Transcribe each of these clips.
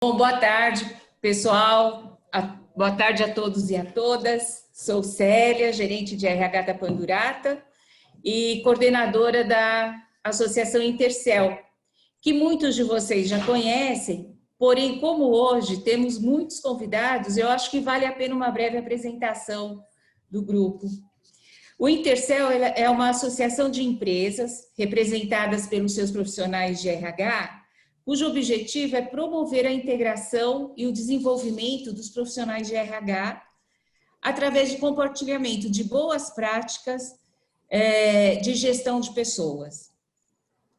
Bom, boa tarde, pessoal. Boa tarde a todos e a todas. Sou Célia, gerente de RH da Pandurata e coordenadora da Associação Intercel, que muitos de vocês já conhecem, porém, como hoje temos muitos convidados, eu acho que vale a pena uma breve apresentação do grupo. O Intercel é uma associação de empresas representadas pelos seus profissionais de RH, cujo objetivo é promover a integração e o desenvolvimento dos profissionais de RH através de compartilhamento de boas práticas de gestão de pessoas.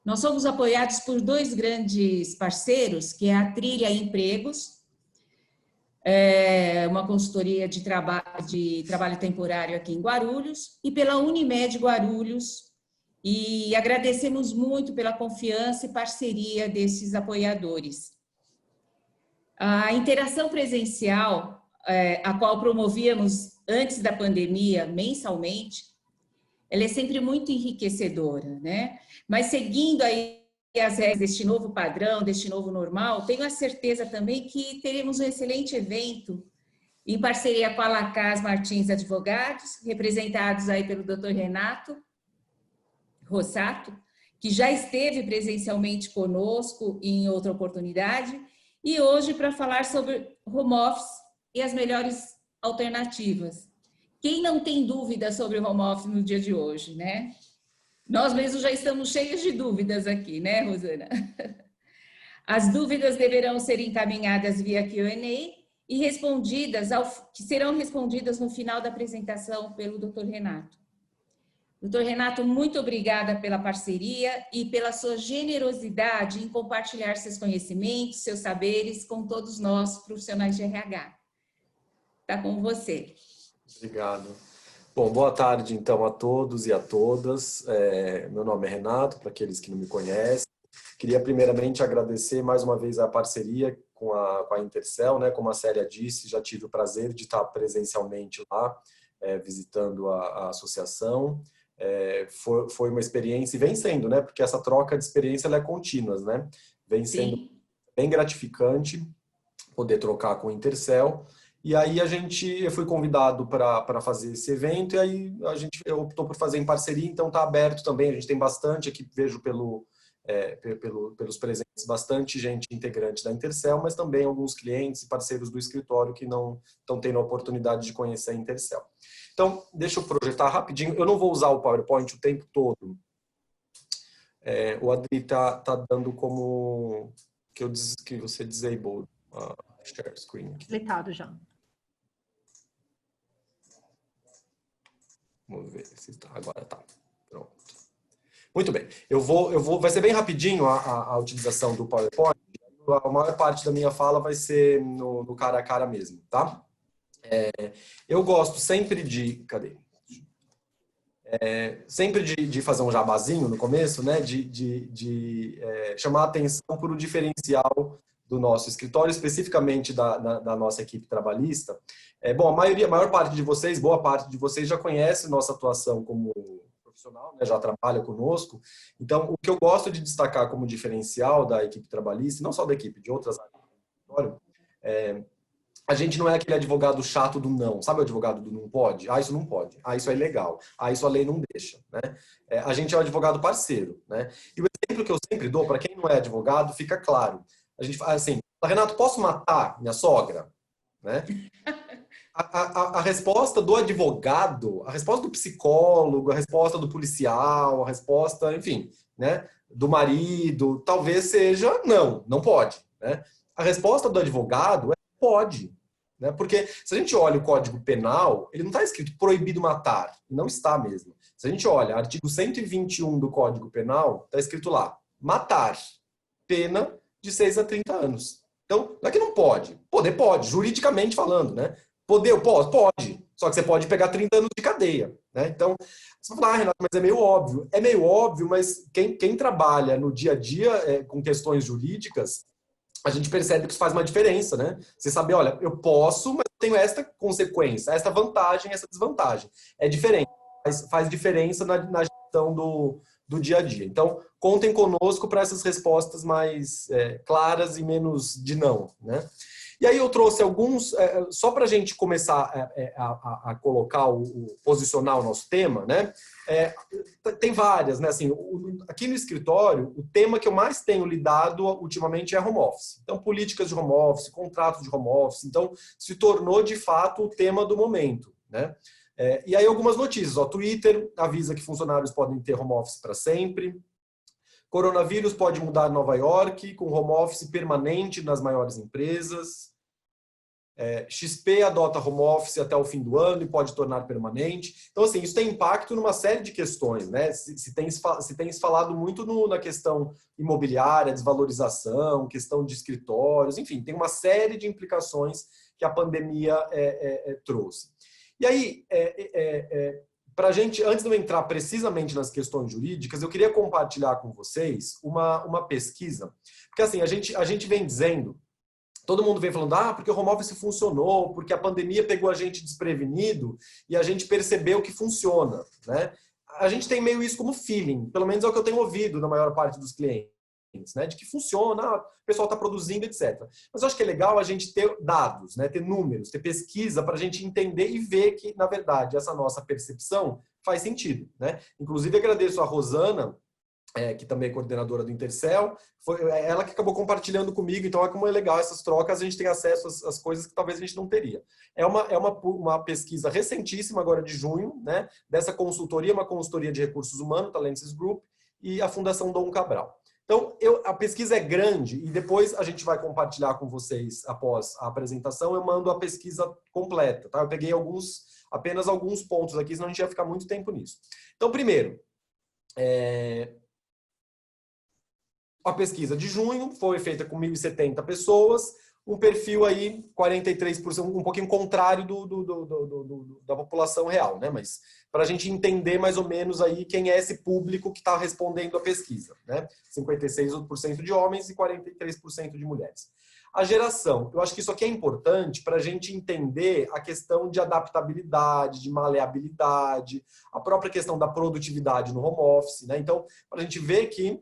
Nós somos apoiados por dois grandes parceiros, que é a Trilha Empregos, uma consultoria de trabalho temporário aqui em Guarulhos, e pela Unimed Guarulhos, e agradecemos muito pela confiança e parceria desses apoiadores. A interação presencial, a qual promovíamos antes da pandemia, mensalmente, ela é sempre muito enriquecedora, né? Mas seguindo aí as regras deste novo padrão, deste novo normal, tenho a certeza também que teremos um excelente evento em parceria com a Lacaz Martins Advogados, representados aí pelo Dr. Renato Rossato, que já esteve presencialmente conosco em outra oportunidade, e hoje para falar sobre home office e as melhores alternativas. Quem não tem dúvida sobre o home office no dia de hoje, né? Nós mesmos já estamos cheios de dúvidas aqui, né, Rosana? As dúvidas deverão ser encaminhadas via Q&A e que serão respondidas no final da apresentação pelo Dr. Renato. Doutor Renato, muito obrigada pela parceria e pela sua generosidade em compartilhar seus conhecimentos, seus saberes com todos nós, profissionais de RH. Está com você. Obrigado. Bom, boa tarde então a todos e a todas. Meu nome é Renato, para aqueles que não me conhecem. Queria primeiramente agradecer mais uma vez a parceria com a Intercel, né? Como a Célia disse, já tive o prazer de estar presencialmente lá, visitando a associação. Foi uma experiência, e vem sendo, né? Porque essa troca de experiência ela é contínua, né? Vem sendo bem gratificante poder trocar com o Intercel. E aí eu fui convidado para fazer esse evento, e aí a gente optou por fazer em parceria, então está aberto também, a gente tem bastante aqui, vejo pelos presentes, bastante gente integrante da Intercel, mas também alguns clientes e parceiros do escritório que não estão tendo a oportunidade de conhecer a Intercel. Então, deixa eu projetar rapidinho, eu não vou usar o PowerPoint o tempo todo. O Adri está dando como que você disabled a share screen. Habilitado já. Vamos ver se está. Agora tá. Pronto. Muito bem. Vai ser bem rapidinho a utilização do PowerPoint. A maior parte da minha fala vai ser no cara a cara mesmo, tá? Eu gosto sempre de... Cadê? Sempre de fazer um jabazinho no começo, né? De chamar a atenção para o diferencial do nosso escritório, especificamente da nossa equipe trabalhista. Bom, a maior parte de vocês, boa parte de vocês já conhece nossa atuação como profissional, né, já trabalha conosco. Então, o que eu gosto de destacar como diferencial da equipe trabalhista, não só da equipe, de outras áreas do escritório, a gente não é aquele advogado chato do não. Sabe o advogado do não pode? Ah, isso não pode. Ah, isso é ilegal. Ah, isso a lei não deixa. Né? A gente é um advogado parceiro. Né? E o exemplo que eu sempre dou, para quem não é advogado, fica claro. A gente fala assim, Renato, posso matar minha sogra? Né? A resposta do advogado, a resposta do psicólogo, a resposta do policial, a resposta, enfim, né, do marido, talvez seja não pode. Né? A resposta do advogado é pode. Né? Porque se a gente olha o Código Penal, ele não está escrito proibido matar. Não está mesmo. Se a gente olha artigo 121 do Código Penal, está escrito lá, matar, pena de 6 a 30 anos. Então, não é que não pode. Poder pode, juridicamente falando, né? Poder, eu posso? Pode. Só que você pode pegar 30 anos de cadeia. Né? Então, você vai falar, Renato, mas é meio óbvio. É meio óbvio, mas quem trabalha no dia a dia com questões jurídicas, a gente percebe que isso faz uma diferença, né? Você saber, olha, eu posso, mas tenho esta consequência, esta vantagem, essa desvantagem. É diferente. Faz diferença na gestão do do dia a dia. Então, contem conosco para essas respostas mais claras e menos de não, né? E aí eu trouxe alguns, só para a gente começar a colocar, posicionar o nosso tema, né? Tem várias, né? Assim, aqui no escritório, o tema que eu mais tenho lidado ultimamente é home office. Então, políticas de home office, contratos de home office. Então, se tornou, de fato, o tema do momento, né? E aí algumas notícias. O Twitter avisa que funcionários podem ter home office para sempre. Coronavírus pode mudar Nova York, com home office permanente nas maiores empresas. XP adota home office até o fim do ano e pode tornar permanente. Então, assim, isso tem impacto numa série de questões, né? Se tem se falado muito na questão imobiliária, desvalorização, questão de escritórios, enfim, tem uma série de implicações que a pandemia trouxe. E aí, para a gente, antes de eu entrar precisamente nas questões jurídicas, eu queria compartilhar com vocês uma pesquisa, porque assim, a gente vem dizendo, todo mundo vem falando, porque o home office funcionou, porque a pandemia pegou a gente desprevenido e a gente percebeu que funciona, né? A gente tem meio isso como feeling, pelo menos é o que eu tenho ouvido na maior parte dos clientes, né? De que funciona, o pessoal está produzindo, etc. Mas eu acho que é legal a gente ter dados, né? Ter números, ter pesquisa para a gente entender e ver que, na verdade, essa nossa percepção faz sentido, né? Inclusive, agradeço a Rosana, que também é coordenadora do Intercel, foi ela que acabou compartilhando comigo, então como é legal essas trocas, a gente tem acesso às coisas que talvez a gente não teria. É uma pesquisa recentíssima, agora de junho, né, dessa consultoria, uma consultoria de recursos humanos, Talentis Group, e a Fundação Dom Cabral. Então, a pesquisa é grande, e depois a gente vai compartilhar com vocês, após a apresentação, eu mando a pesquisa completa, tá? Eu peguei apenas alguns pontos aqui, senão a gente ia ficar muito tempo nisso. Então, primeiro, a pesquisa de junho foi feita com 1.070 pessoas, um perfil aí 43%, um pouquinho contrário da população real, né? Mas para a gente entender mais ou menos aí quem é esse público que está respondendo a pesquisa, né? 56% de homens e 43% de mulheres. A geração, eu acho que isso aqui é importante para a gente entender a questão de adaptabilidade, de maleabilidade, a própria questão da produtividade no home office, né? Então, para a gente ver que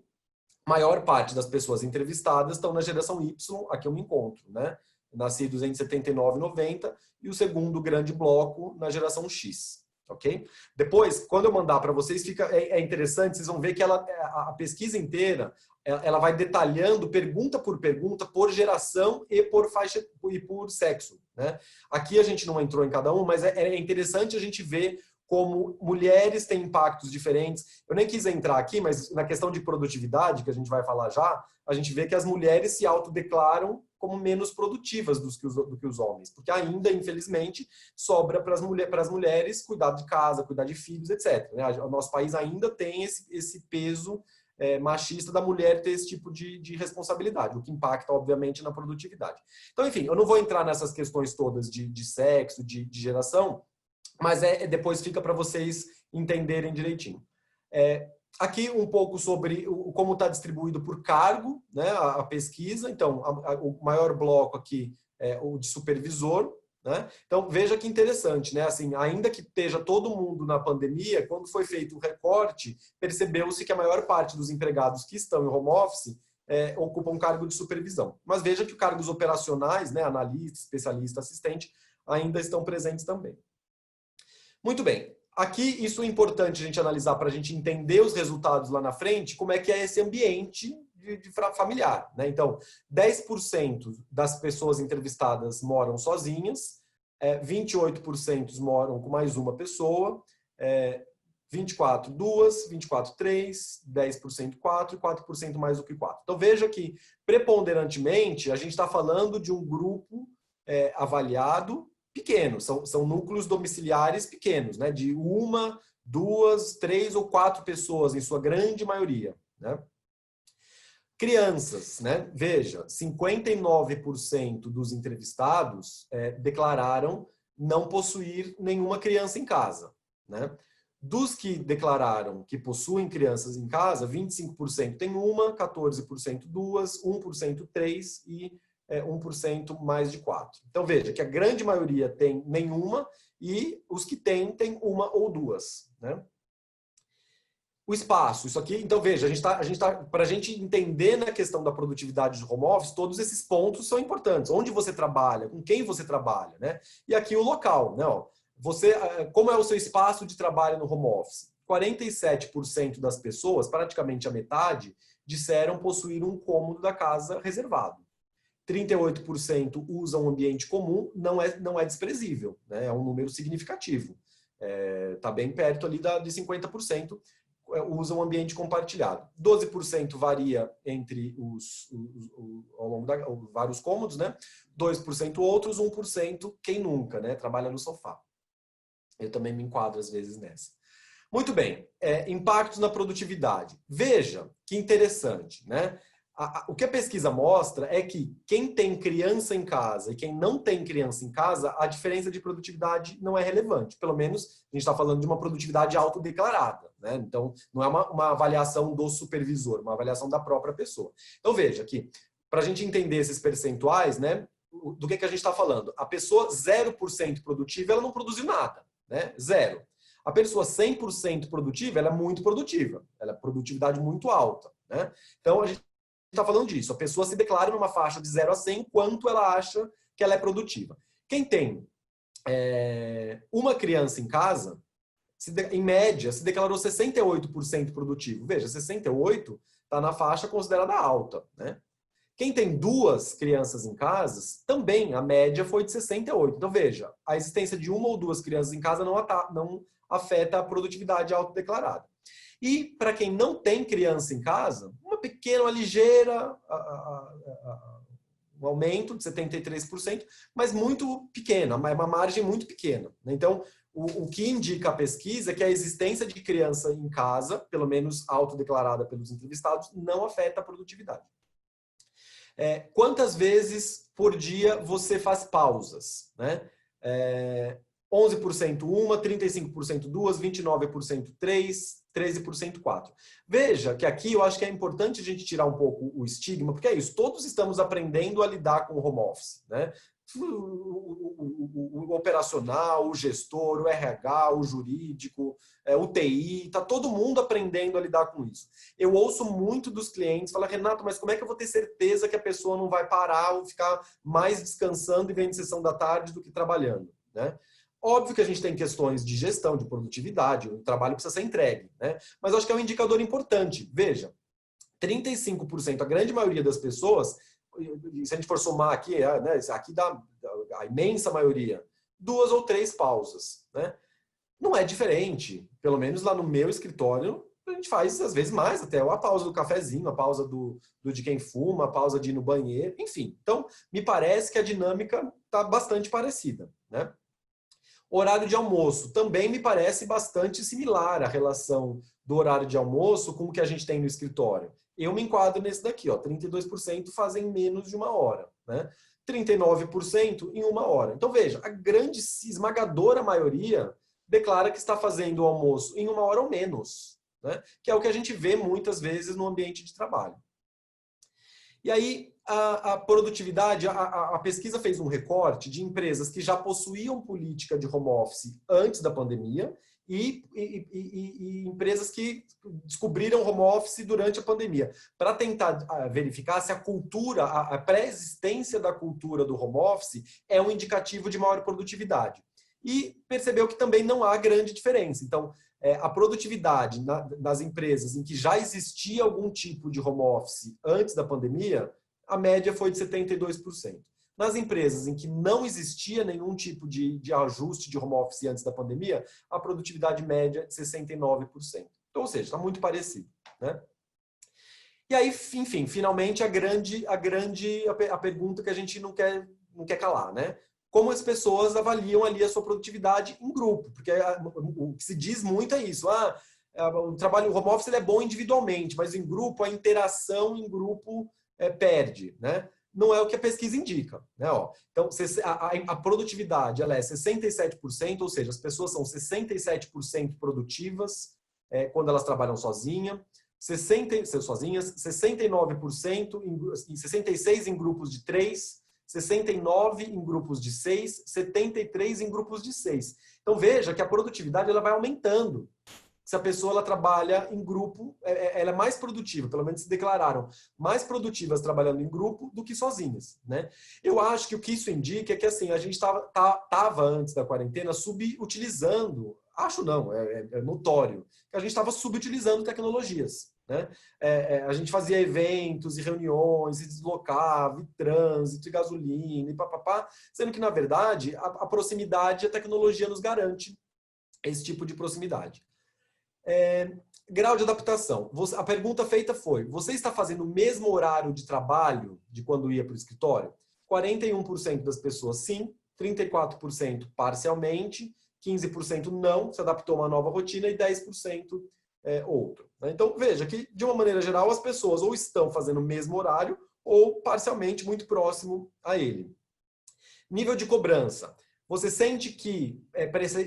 a maior parte das pessoas entrevistadas estão na geração Y, aqui eu me encontro, né? Nascidos entre 79 e 90, e o segundo grande bloco na geração X, ok? Depois, quando eu mandar para vocês, é interessante, vocês vão ver que a pesquisa inteira, ela vai detalhando pergunta, por geração e por faixa e por sexo, né? Aqui a gente não entrou em cada um, mas é interessante a gente ver como mulheres têm impactos diferentes. Eu nem quis entrar aqui, mas na questão de produtividade, que a gente vai falar já, a gente vê que as mulheres se autodeclaram como menos produtivas do que os homens, porque ainda, infelizmente, sobra para as mulheres cuidar de casa, cuidar de filhos, etc. O nosso país ainda tem esse peso machista da mulher ter esse tipo de responsabilidade, o que impacta, obviamente, na produtividade. Então, enfim, eu não vou entrar nessas questões todas de sexo, de geração, mas depois fica para vocês entenderem direitinho. Aqui um pouco sobre como está distribuído por cargo, né, a pesquisa. Então, o maior bloco aqui é o de supervisor, né? Então, veja que interessante, né? Assim, ainda que esteja todo mundo na pandemia, quando foi feito o recorte, percebeu-se que a maior parte dos empregados que estão em home office ocupam cargo de supervisão. Mas veja que os cargos operacionais, né, analista, especialista, assistente, ainda estão presentes também. Muito bem. Aqui, isso é importante a gente analisar para a gente entender os resultados lá na frente, como é que é esse ambiente familiar, né? Então, 10% das pessoas entrevistadas moram sozinhas, 28% moram com mais uma pessoa, 24% duas, 24% três, 10% quatro e 4% mais do que 4. Então, veja que, preponderantemente, a gente está falando de um grupo avaliado pequenos, são núcleos domiciliares pequenos, né? De 1, 2, 3 ou 4 pessoas, em sua grande maioria, né? Crianças, né? Veja, 59% dos entrevistados declararam não possuir nenhuma criança em casa, né? Dos que declararam que possuem crianças em casa, 25% tem uma, 14% duas, 1% três e 1% mais de 4. Então, veja que a grande maioria tem nenhuma e os que têm uma ou duas, né? O espaço, isso aqui, então veja, para a gente entender na questão da produtividade do home office, todos esses pontos são importantes. Onde você trabalha, com quem você trabalha, né? E aqui o local, né? Ó, como é o seu espaço de trabalho no home office? 47% das pessoas, praticamente a metade, disseram possuir um cômodo da casa reservado. 38% usam um ambiente comum, não é desprezível, né? É um número significativo. Está bem perto ali de 50%. Usam um ambiente compartilhado. 12% varia entre ao longo vários cômodos, né? 2% outros, 1% quem nunca, né? Trabalha no sofá. Eu também me enquadro às vezes nessa. Muito bem, impactos na produtividade. Veja que interessante, né? O que a pesquisa mostra é que quem tem criança em casa e quem não tem criança em casa, a diferença de produtividade não é relevante. Pelo menos a gente está falando de uma produtividade autodeclarada, né? Então, não é uma avaliação do supervisor, uma avaliação da própria pessoa. Então, veja aqui, para a gente entender esses percentuais, né? Do que a gente está falando? A pessoa 0% produtiva, ela não produziu nada, né? Zero. A pessoa 100% produtiva, ela é muito produtiva. Ela é produtividade muito alta, né? Então, a gente está falando disso. A pessoa se declara numa faixa de 0 a 100 quanto ela acha que ela é produtiva. Quem tem uma criança em casa, em média, se declarou 68% produtivo. Veja, 68% está na faixa considerada alta, né? Quem tem 2 crianças em casa, também a média foi de 68%. Então, veja, a existência de 1 ou 2 crianças em casa não afeta a produtividade autodeclarada. E para quem não tem criança em casa, uma ligeira um aumento de 73%, mas muito pequena, uma margem muito pequena. Então, o que indica a pesquisa é que a existência de criança em casa, pelo menos autodeclarada pelos entrevistados, não afeta a produtividade. Quantas vezes por dia você faz pausas, né? 11% uma, 35% duas, 29% três, 13% quatro. Veja que aqui eu acho que é importante a gente tirar um pouco o estigma, porque é isso, todos estamos aprendendo a lidar com o home office, né? O operacional, o gestor, o RH, o jurídico, o TI, está todo mundo aprendendo a lidar com isso. Eu ouço muito dos clientes falar, Renato, mas como é que eu vou ter certeza que a pessoa não vai parar ou ficar mais descansando e vendo sessão da tarde do que trabalhando, né? Óbvio que a gente tem questões de gestão, de produtividade, o trabalho precisa ser entregue, né? Mas eu acho que é um indicador importante. Veja, 35%, a grande maioria das pessoas, se a gente for somar aqui, né, aqui dá a imensa maioria, 2 ou 3 pausas, né? Não é diferente, pelo menos lá no meu escritório, a gente faz às vezes mais, até a pausa do cafezinho, a pausa de quem fuma, a pausa de ir no banheiro, enfim. Então, me parece que a dinâmica está bastante parecida, né? Horário de almoço também me parece bastante similar a relação do horário de almoço com o que a gente tem no escritório. Eu me enquadro nesse daqui, ó, 32% fazem menos de 1 hora, né? 39% em 1 hora. Então veja, a grande esmagadora maioria declara que está fazendo o almoço em 1 hora ou menos, né? Que é o que a gente vê muitas vezes no ambiente de trabalho. E aí, a produtividade, a pesquisa fez um recorte de empresas que já possuíam política de home office antes da pandemia e empresas que descobriram home office durante a pandemia, para tentar verificar se a cultura, a pré-existência da cultura do home office é um indicativo de maior produtividade. E percebeu que também não há grande diferença. Então, a produtividade nas empresas em que já existia algum tipo de home office antes da pandemia, a média foi de 72%. Nas empresas em que não existia nenhum tipo de ajuste de home office antes da pandemia, a produtividade média é de 69%. Então, ou seja, está muito parecido, né? E aí, enfim, finalmente a pergunta que a gente não quer calar, né? Como as pessoas avaliam ali a sua produtividade em grupo, porque o que se diz muito é isso. O trabalho, o home office ele é bom individualmente, mas em grupo, a interação em grupo perde, né? Não é o que a pesquisa indica, né? Então, a produtividade ela é 67%, ou seja, as pessoas são 67% produtivas quando elas trabalham sozinhas, 69% 66% em grupos de 3, 69 em grupos de 6, 73 em grupos de 6. Então veja que a produtividade ela vai aumentando. se a pessoa ela trabalha em grupo, ela é mais produtiva, pelo menos se declararam mais produtivas trabalhando em grupo do que sozinhas, né? Eu acho que o que isso indica é que assim, a gente estava antes da quarentena subutilizando, acho não, é notório, que a gente estava subutilizando tecnologias, né? A gente fazia eventos e reuniões, e deslocava, e trânsito, e gasolina, e papapá, sendo que, na verdade, a proximidade, a tecnologia nos garante esse tipo de proximidade. Grau de adaptação. A pergunta feita foi, você está fazendo o mesmo horário de trabalho de quando ia para o escritório? 41% das pessoas sim, 34% parcialmente, 15% não, se adaptou a uma nova rotina e 10% outro. Então, veja que, de uma maneira geral, as pessoas ou estão fazendo o mesmo horário ou parcialmente muito próximo a ele. Nível de cobrança. Você sente que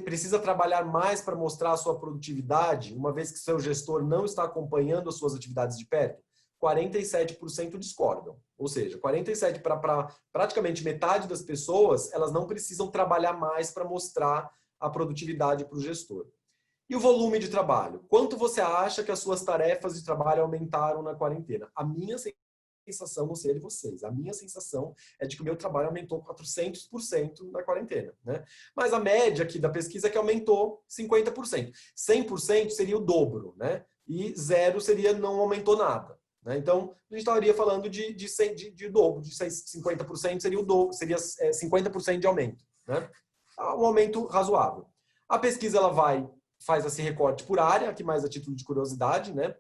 precisa trabalhar mais para mostrar a sua produtividade, uma vez que seu gestor não está acompanhando as suas atividades de perto? 47% discordam. Ou seja, 47% para praticamente metade das pessoas, elas não precisam trabalhar mais para mostrar a produtividade para o gestor. E o volume de trabalho? Quanto você acha que as suas tarefas de trabalho aumentaram na quarentena? A minha sensação, não sei a de vocês, a minha sensação é de que o meu trabalho aumentou 400% na quarentena, né? Mas a média aqui da pesquisa é que aumentou 50%. 100% seria o dobro, né? E 0 seria não aumentou nada, né? Então, a gente estaria falando de dobro, de 50% seria o dobro, seria 50% de aumento, né? Um aumento razoável. A pesquisa ela faz esse recorte por área, aqui mais a título de curiosidade, né?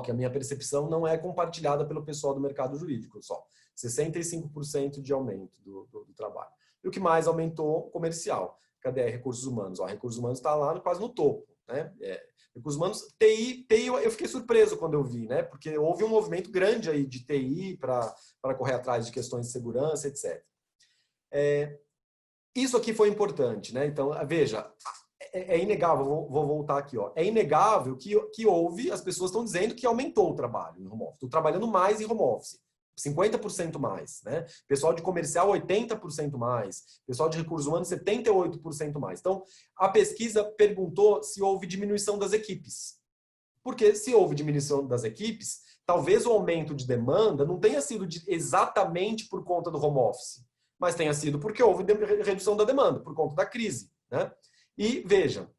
Que a minha percepção não é compartilhada pelo pessoal do mercado jurídico só. 65% de aumento do trabalho. E o que mais aumentou? Comercial. Cadê? Recursos humanos. Recursos humanos está lá quase no topo, né? Recursos humanos, TI, eu fiquei surpreso quando eu vi, né? Porque houve um movimento grande aí de TI para correr atrás de questões de segurança, etc. Isso aqui foi importante, né? Então, veja, é inegável, vou voltar aqui, é inegável que houve, as pessoas estão dizendo que aumentou o trabalho em home office. Estou trabalhando mais em home office, 50% mais, né? Pessoal de comercial, 80% mais. Pessoal de recursos humanos, 78% mais. Então, a pesquisa perguntou se houve diminuição das equipes. Porque se houve diminuição das equipes, talvez o aumento de demanda não tenha sido exatamente por conta do home office, mas tenha sido porque houve redução da demanda, por conta da crise, né? E, veja,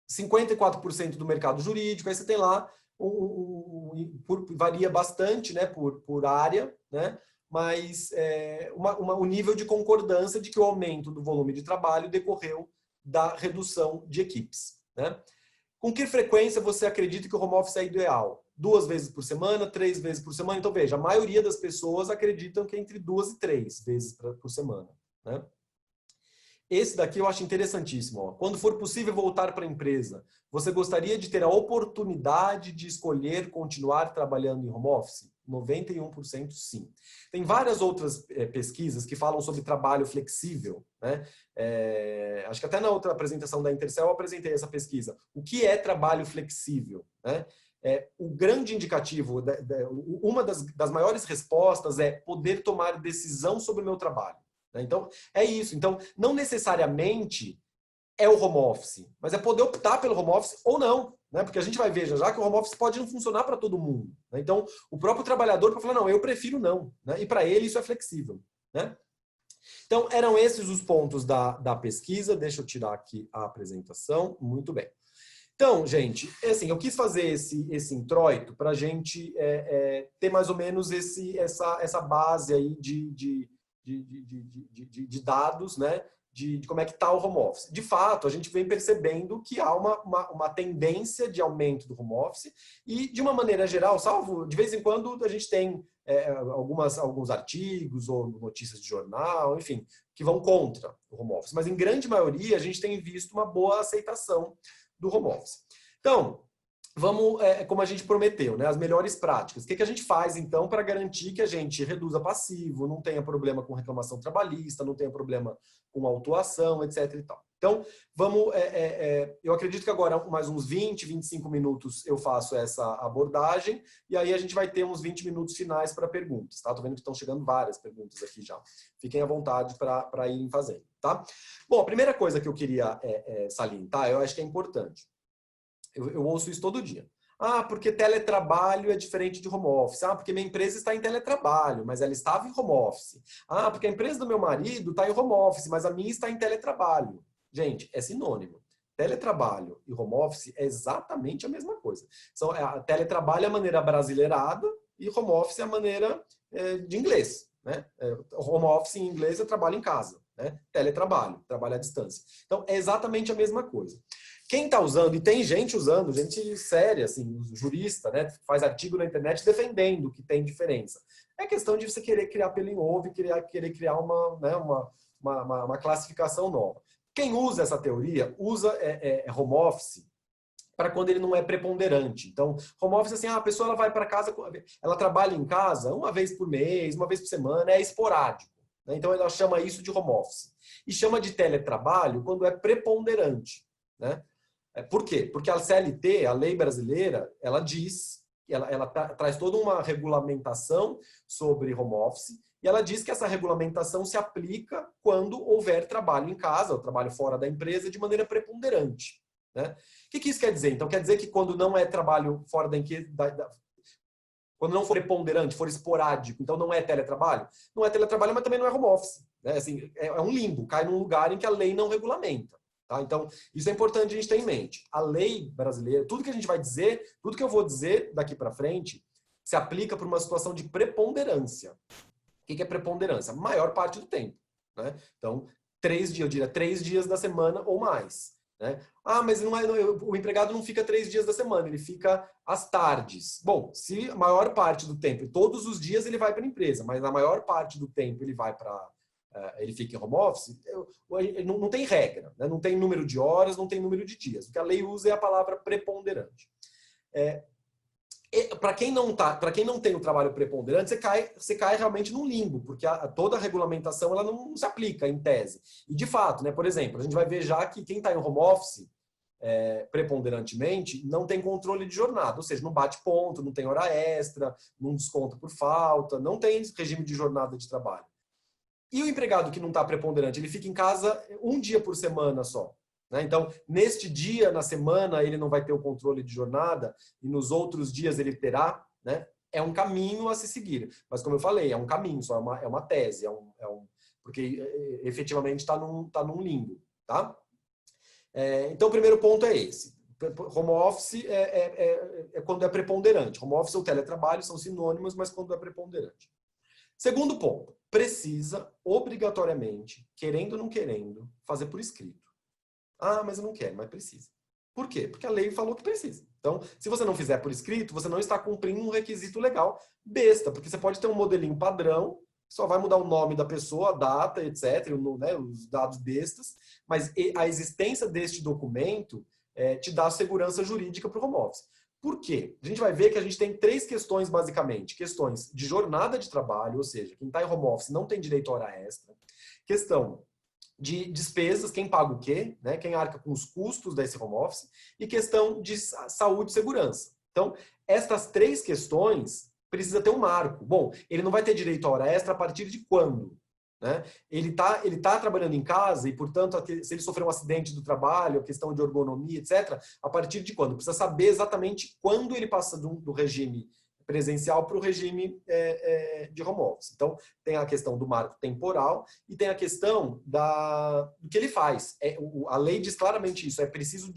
54% do mercado jurídico, aí você tem lá, varia bastante, né, por área, né, mas o nível de concordância de que o aumento do volume de trabalho decorreu da redução de equipes, né? Com que frequência você acredita que o home office é ideal? 2 vezes por semana, 3 vezes por semana? Então, veja, a maioria das pessoas acreditam que é entre 2 e 3 vezes por semana, né? Esse daqui eu acho interessantíssimo. Quando for possível voltar para a empresa, você gostaria de ter a oportunidade de escolher continuar trabalhando em home office? 91% sim. Tem várias outras pesquisas que falam sobre trabalho flexível, né? Acho que até na outra apresentação da Intercel eu apresentei essa pesquisa. O que é trabalho flexível, né? O grande indicativo, uma das maiores respostas é poder tomar decisão sobre o meu trabalho. Então, é isso. Então, não necessariamente é o home office, mas é poder optar pelo home office ou não, né? Porque a gente vai ver já que o home office pode não funcionar para todo mundo, né? Então, o próprio trabalhador pode falar, não, eu prefiro não, né? E para ele isso é flexível, né? Então, eram esses os pontos da pesquisa. Deixa eu tirar aqui a apresentação. Muito bem. Então, gente, assim, eu quis fazer esse introito para a gente ter mais ou menos essa base aí de dados, né, de como é que está o home office. De fato, a gente vem percebendo que há uma tendência de aumento do home office e, de uma maneira geral, salvo, de vez em quando a gente tem alguns artigos ou notícias de jornal, enfim, que vão contra o home office. Mas, em grande maioria, a gente tem visto uma boa aceitação do home office. Então, vamos, como a gente prometeu, né, as melhores práticas. O que a gente faz, então, para garantir que a gente reduza passivo, não tenha problema com reclamação trabalhista, não tenha problema com autuação, etc. e tal. Então, vamos, eu acredito que agora mais uns 20, 25 minutos eu faço essa abordagem e aí a gente vai ter uns 20 minutos finais para perguntas, tá? Tô vendo que estão chegando várias perguntas aqui já. Fiquem à vontade para irem fazendo, tá? Bom, a primeira coisa que eu queria salientar, eu acho que é importante. Eu ouço isso todo dia. Ah, porque teletrabalho é diferente de home office. Ah, porque minha empresa está em teletrabalho, mas ela estava em home office. Ah, porque a empresa do meu marido está em home office, mas a minha está em teletrabalho. Gente, é sinônimo. Teletrabalho e home office é exatamente a mesma coisa. Teletrabalho é a maneira brasileirada e home office é a maneira de inglês. Né? Home office em inglês é trabalho em casa. Né? Teletrabalho, trabalho à distância. Então, é exatamente a mesma coisa. Quem está usando, e tem gente usando, gente séria, assim, jurista, né, faz artigo na internet defendendo que tem diferença. É questão de você querer criar pelo em ovo e querer criar uma classificação nova. Quem usa essa teoria, usa home office para quando ele não é preponderante. Então, home office, assim, a pessoa ela vai para casa, ela trabalha em casa uma vez por mês, uma vez por semana, é esporádico. Né? Então, ela chama isso de home office. E chama de teletrabalho quando é preponderante. Né? Por quê? Porque a CLT, a lei brasileira, ela diz, ela traz toda uma regulamentação sobre home office, e ela diz que essa regulamentação se aplica quando houver trabalho em casa, ou trabalho fora da empresa, de maneira preponderante. Né? O que isso quer dizer? Então, quer dizer que quando não é trabalho fora quando não for preponderante, for esporádico, então não é teletrabalho? Não é teletrabalho, mas também não é home office. Né? Assim, é um limbo, cai num lugar em que a lei não regulamenta. Tá? Então, isso é importante a gente ter em mente. A lei brasileira, tudo que a gente vai dizer, tudo que eu vou dizer daqui para frente, se aplica para uma situação de preponderância. O que é preponderância? A maior parte do tempo. Né? Então, 3 dias, eu diria 3 dias da semana ou mais. Né? Ah, mas o empregado não fica 3 dias da semana, ele fica às tardes. Bom, se a maior parte do tempo, todos os dias ele vai para a empresa, mas na maior parte do tempo ele vai para ele fica em home office, não tem regra, né? Não tem número de horas, não tem número de dias. O que a lei usa é a palavra preponderante. Para quem não tem o trabalho preponderante, você cai realmente num limbo, porque toda a regulamentação ela não se aplica em tese. E de fato, né, por exemplo, a gente vai ver já que quem está em home office preponderantemente não tem controle de jornada, ou seja, não bate ponto, não tem hora extra, não desconta por falta, não tem regime de jornada de trabalho. E o empregado que não está preponderante, ele fica em casa um dia por semana só. Né? Então, neste dia, na semana, ele não vai ter o controle de jornada e nos outros dias ele terá. Né? É um caminho a se seguir. Mas, como eu falei, é um caminho, só é uma tese. Porque efetivamente está num limbo. Tá? Então, o primeiro ponto é esse. Home office é quando é preponderante. Home office ou teletrabalho são sinônimos, mas quando é preponderante. Segundo ponto, precisa obrigatoriamente, querendo ou não querendo, fazer por escrito. Ah, mas eu não quero, mas precisa. Por quê? Porque a lei falou que precisa. Então, se você não fizer por escrito, você não está cumprindo um requisito legal besta, porque você pode ter um modelinho padrão, só vai mudar o nome da pessoa, a data, etc., né, os dados bestas, mas a existência deste documento te dá segurança jurídica para o home office. Por quê? A gente vai ver que a gente tem 3 questões, basicamente. Questões de jornada de trabalho, ou seja, quem está em home office não tem direito a hora extra. Questão de despesas, quem paga o quê, né? Quem arca com os custos desse home office. E questão de saúde e segurança. Então, estas 3 questões precisa ter um marco. Bom, ele não vai ter direito a hora extra a partir de quando? Né? Ele tá trabalhando em casa e, portanto, se ele sofrer um acidente do trabalho, a questão de ergonomia, etc., a partir de quando? Precisa saber exatamente quando ele passa do regime presencial para o regime de home office. Então, tem a questão do marco temporal e tem a questão do que ele faz. A lei diz claramente isso, é preciso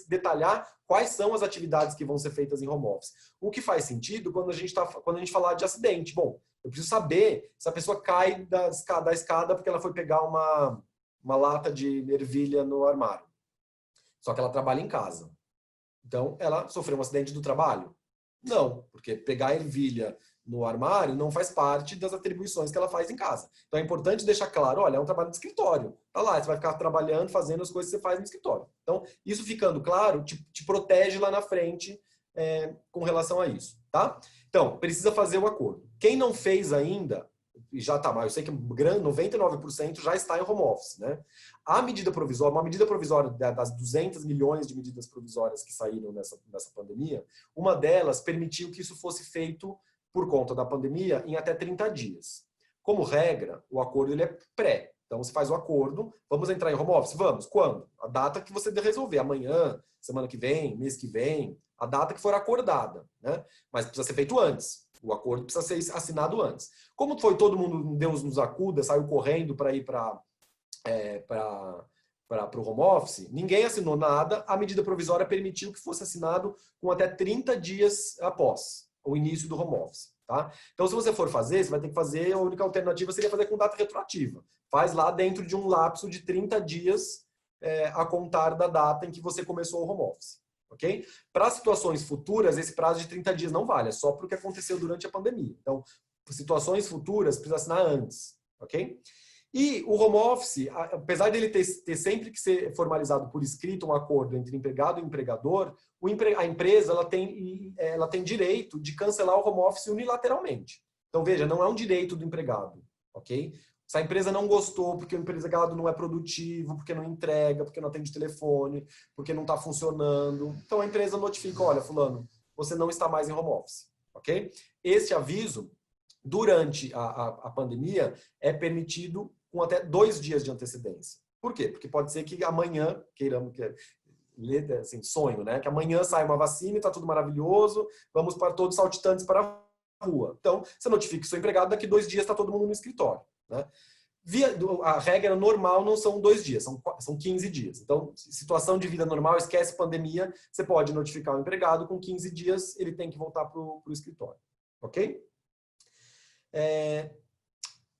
detalhar quais são as atividades que vão ser feitas em home office. O que faz sentido quando a gente falar de acidente. Bom, eu preciso saber se a pessoa cai da escada porque ela foi pegar uma lata de ervilha no armário. Só que ela trabalha em casa. Então, ela sofreu um acidente do trabalho? Não, porque pegar ervilha no armário não faz parte das atribuições que ela faz em casa. Então, é importante deixar claro, olha, é um trabalho de escritório. Tá lá, você vai ficar trabalhando, fazendo as coisas que você faz no escritório. Então, isso ficando claro, te protege lá na frente com relação a isso, tá? Então, precisa fazer o acordo. Quem não fez ainda, já está, mas eu sei que 99% já está em home office, né? A medida provisória, uma medida provisória das 200 milhões de medidas provisórias que saíram nessa pandemia, uma delas permitiu que isso fosse feito por conta da pandemia em até 30 dias. Como regra, o acordo ele é pré. Então, você faz o acordo, vamos entrar em home office? Vamos. Quando? A data que você resolver. Amanhã, semana que vem, mês que vem, a data que for acordada, né? Mas precisa ser feito antes. O acordo precisa ser assinado antes. Como foi todo mundo, Deus nos acuda, saiu correndo para ir para o home office, ninguém assinou nada, a medida provisória permitiu que fosse assinado com até 30 dias após o início do home office. Tá? Então, se você for fazer, você vai ter que fazer, a única alternativa seria fazer com data retroativa. Faz lá dentro de um lapso de 30 dias a contar da data em que você começou o home office. Okay? Para situações futuras, esse prazo de 30 dias não vale, é só para o que aconteceu durante a pandemia. Então, situações futuras, precisa assinar antes. Okay? E o home office, apesar dele ter sempre que ser formalizado por escrito um acordo entre empregado e empregador, a empresa ela tem direito de cancelar o home office unilateralmente. Então, veja, não é um direito do empregado. Okay? Se a empresa não gostou, porque o empregado não é produtivo, porque não entrega, porque não atende telefone, porque não está funcionando, então a empresa notifica, olha, fulano, você não está mais em home office. Okay? Esse aviso, durante a pandemia, é permitido com até 2 dias de antecedência. Por quê? Porque pode ser que amanhã, queiramos, assim, sonho, né? Que amanhã sai uma vacina e está tudo maravilhoso, vamos para todos saltitantes para a rua. Então, você notifica o seu empregado, daqui 2 dias está todo mundo no escritório. Né? A regra normal não são 2 dias, são 15 dias. Então, situação de vida normal, esquece pandemia, você pode notificar o empregado, com 15 dias ele tem que voltar para o escritório. Ok?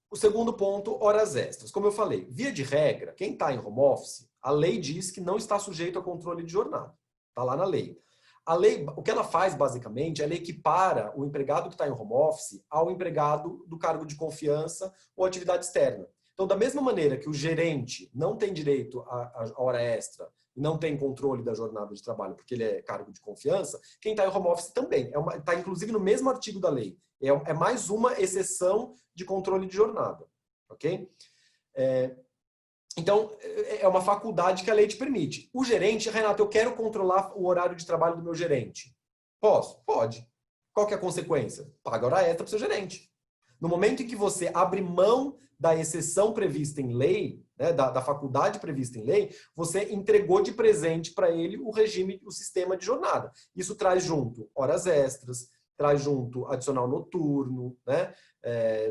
O segundo ponto, horas extras. Como eu falei, via de regra, quem está em home office, a lei diz que não está sujeito a controle de jornada. Está lá na lei. A lei, o que ela faz, basicamente, ela equipara o empregado que está em home office ao empregado do cargo de confiança ou atividade externa. Então, da mesma maneira que o gerente não tem direito à hora extra, não tem controle da jornada de trabalho porque ele é cargo de confiança, quem está em home office também. Está, inclusive, no mesmo artigo da lei. É mais uma exceção de controle de jornada. Ok? Então, é uma faculdade que a lei te permite. O gerente, Renato, eu quero controlar o horário de trabalho do meu gerente. Posso? Pode. Qual que é a consequência? Paga hora extra para o seu gerente. No momento em que você abre mão da exceção prevista em lei, né, da faculdade prevista em lei, você entregou de presente para ele o regime, o sistema de jornada. Isso traz junto horas extras, traz junto adicional noturno, né?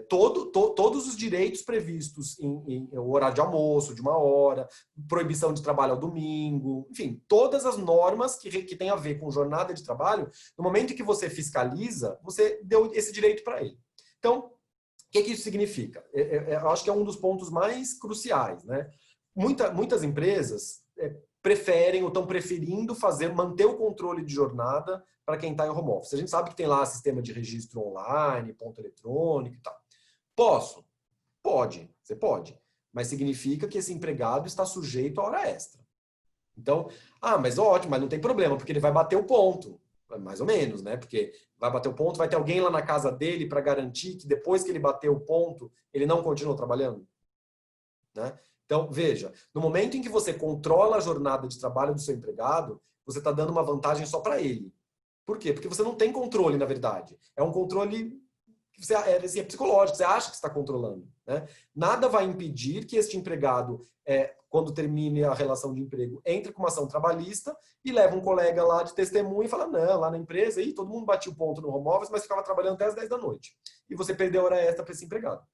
Todos os direitos previstos em horário de almoço, de 1 hora, proibição de trabalho ao domingo, enfim, todas as normas que têm a ver com jornada de trabalho, no momento em que você fiscaliza, você deu esse direito para ele. Então, o que isso significa? Eu acho que é um dos pontos mais cruciais, né? Muitas empresas preferem ou estão preferindo manter o controle de jornada para quem está em home office. A gente sabe que tem lá sistema de registro online, ponto eletrônico e tal. Posso? Pode, você pode. Mas significa que esse empregado está sujeito a hora extra. Então, mas ótimo, mas não tem problema, porque ele vai bater o ponto. Mais ou menos, né? Porque vai bater o ponto, vai ter alguém lá na casa dele para garantir que depois que ele bater o ponto, ele não continua trabalhando. Né? Então, veja, no momento em que você controla a jornada de trabalho do seu empregado, você está dando uma vantagem só para ele. Por quê? Porque você não tem controle, na verdade. É um controle que é psicológico, você acha que está controlando. Né? Nada vai impedir que este empregado, quando termine a relação de emprego, entre com uma ação trabalhista e leva um colega lá de testemunha e fala, não, lá na empresa, todo mundo batia o ponto no home office, mas ficava trabalhando até as 10 da noite. E você perdeu a hora extra para esse empregado.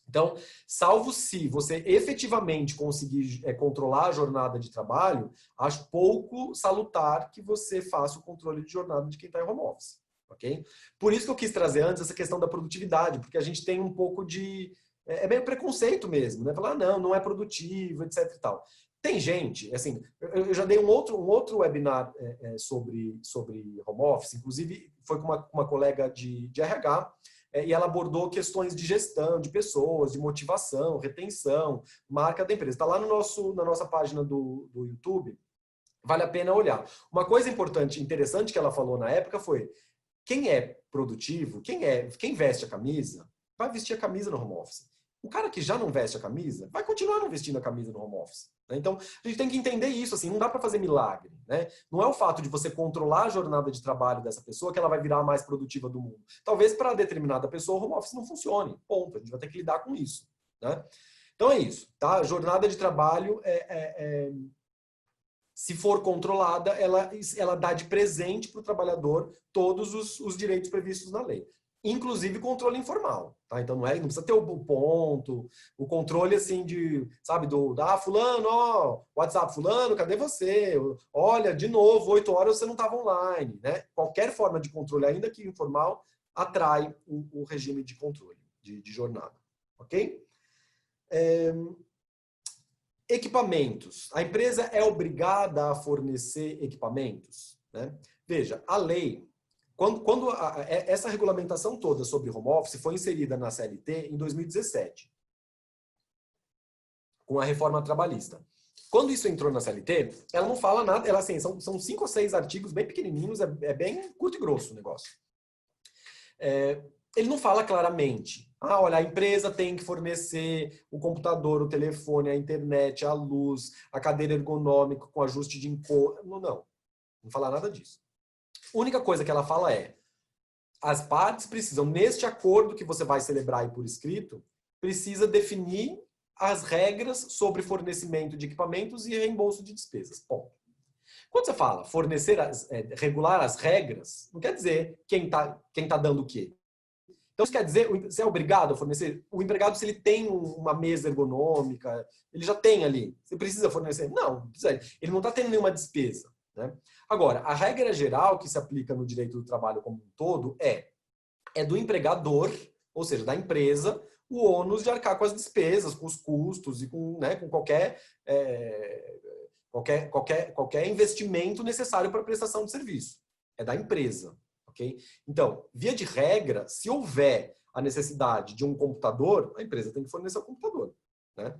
Então, salvo se você efetivamente conseguir controlar a jornada de trabalho, acho pouco salutar que você faça o controle de jornada de quem está em home office. Okay? Por isso que eu quis trazer antes essa questão da produtividade, porque a gente tem um pouco de... É meio preconceito mesmo, né? Falar, não é produtivo, etc e tal. Tem gente, assim, eu já dei um outro webinar sobre home office, inclusive foi com uma colega de RH, e ela abordou questões de gestão de pessoas, de motivação, retenção, marca da empresa. Está lá na nossa página do YouTube. vale a pena olhar. Uma coisa importante, interessante que ela falou na época foi: quem é produtivo, quem veste a camisa, vai vestir a camisa no home office. O cara que já não veste a camisa, vai continuar não vestindo a camisa no home office. Né? Então, a gente tem que entender isso, assim, não dá para fazer milagre. Né? Não é o fato de você controlar a jornada de trabalho dessa pessoa que ela vai virar a mais produtiva do mundo. Talvez para determinada pessoa o home office não funcione. Ponto. A gente vai ter que lidar com isso. Né? Então é isso. Tá? A jornada de trabalho se for controlada, ela dá de presente para o trabalhador todos os direitos previstos na lei. Inclusive controle informal, tá? Então não precisa ter o ponto, o controle assim sabe, fulano, ó, WhatsApp, fulano, cadê você? Olha, de novo, 8 horas você não estava online, né? Qualquer forma de controle, ainda que informal, atrai o regime de controle, de jornada, ok? Equipamentos. A empresa é obrigada a fornecer equipamentos, né? Veja, a lei, quando essa regulamentação toda sobre home office foi inserida na CLT em 2017, com a reforma trabalhista. Quando isso entrou na CLT, ela não fala nada, ela assim, são 5 ou 6 artigos bem pequenininhos, é bem curto e grosso o negócio. Ele não fala claramente, olha, a empresa tem que fornecer o computador, o telefone, a internet, a luz, a cadeira ergonômica com ajuste de encosto. Não fala nada disso. A única coisa que ela fala as partes precisam, neste acordo que você vai celebrar aí por escrito, precisa definir as regras sobre fornecimento de equipamentos e reembolso de despesas. Ponto. Quando você fala regular as regras, não quer dizer quem tá dando o quê. Então, isso quer dizer, você é obrigado a fornecer? O empregado, se ele tem uma mesa ergonômica, ele já tem ali. Você precisa fornecer? Não precisa. Ele não está tendo nenhuma despesa. Né? Agora, a regra geral que se aplica no direito do trabalho como um todo é do empregador, ou seja, da empresa, o ônus de arcar com as despesas, com os custos e com qualquer investimento necessário para a prestação de serviço. É da empresa. Okay? Então, via de regra, se houver a necessidade de um computador, a empresa tem que fornecer o computador. Né?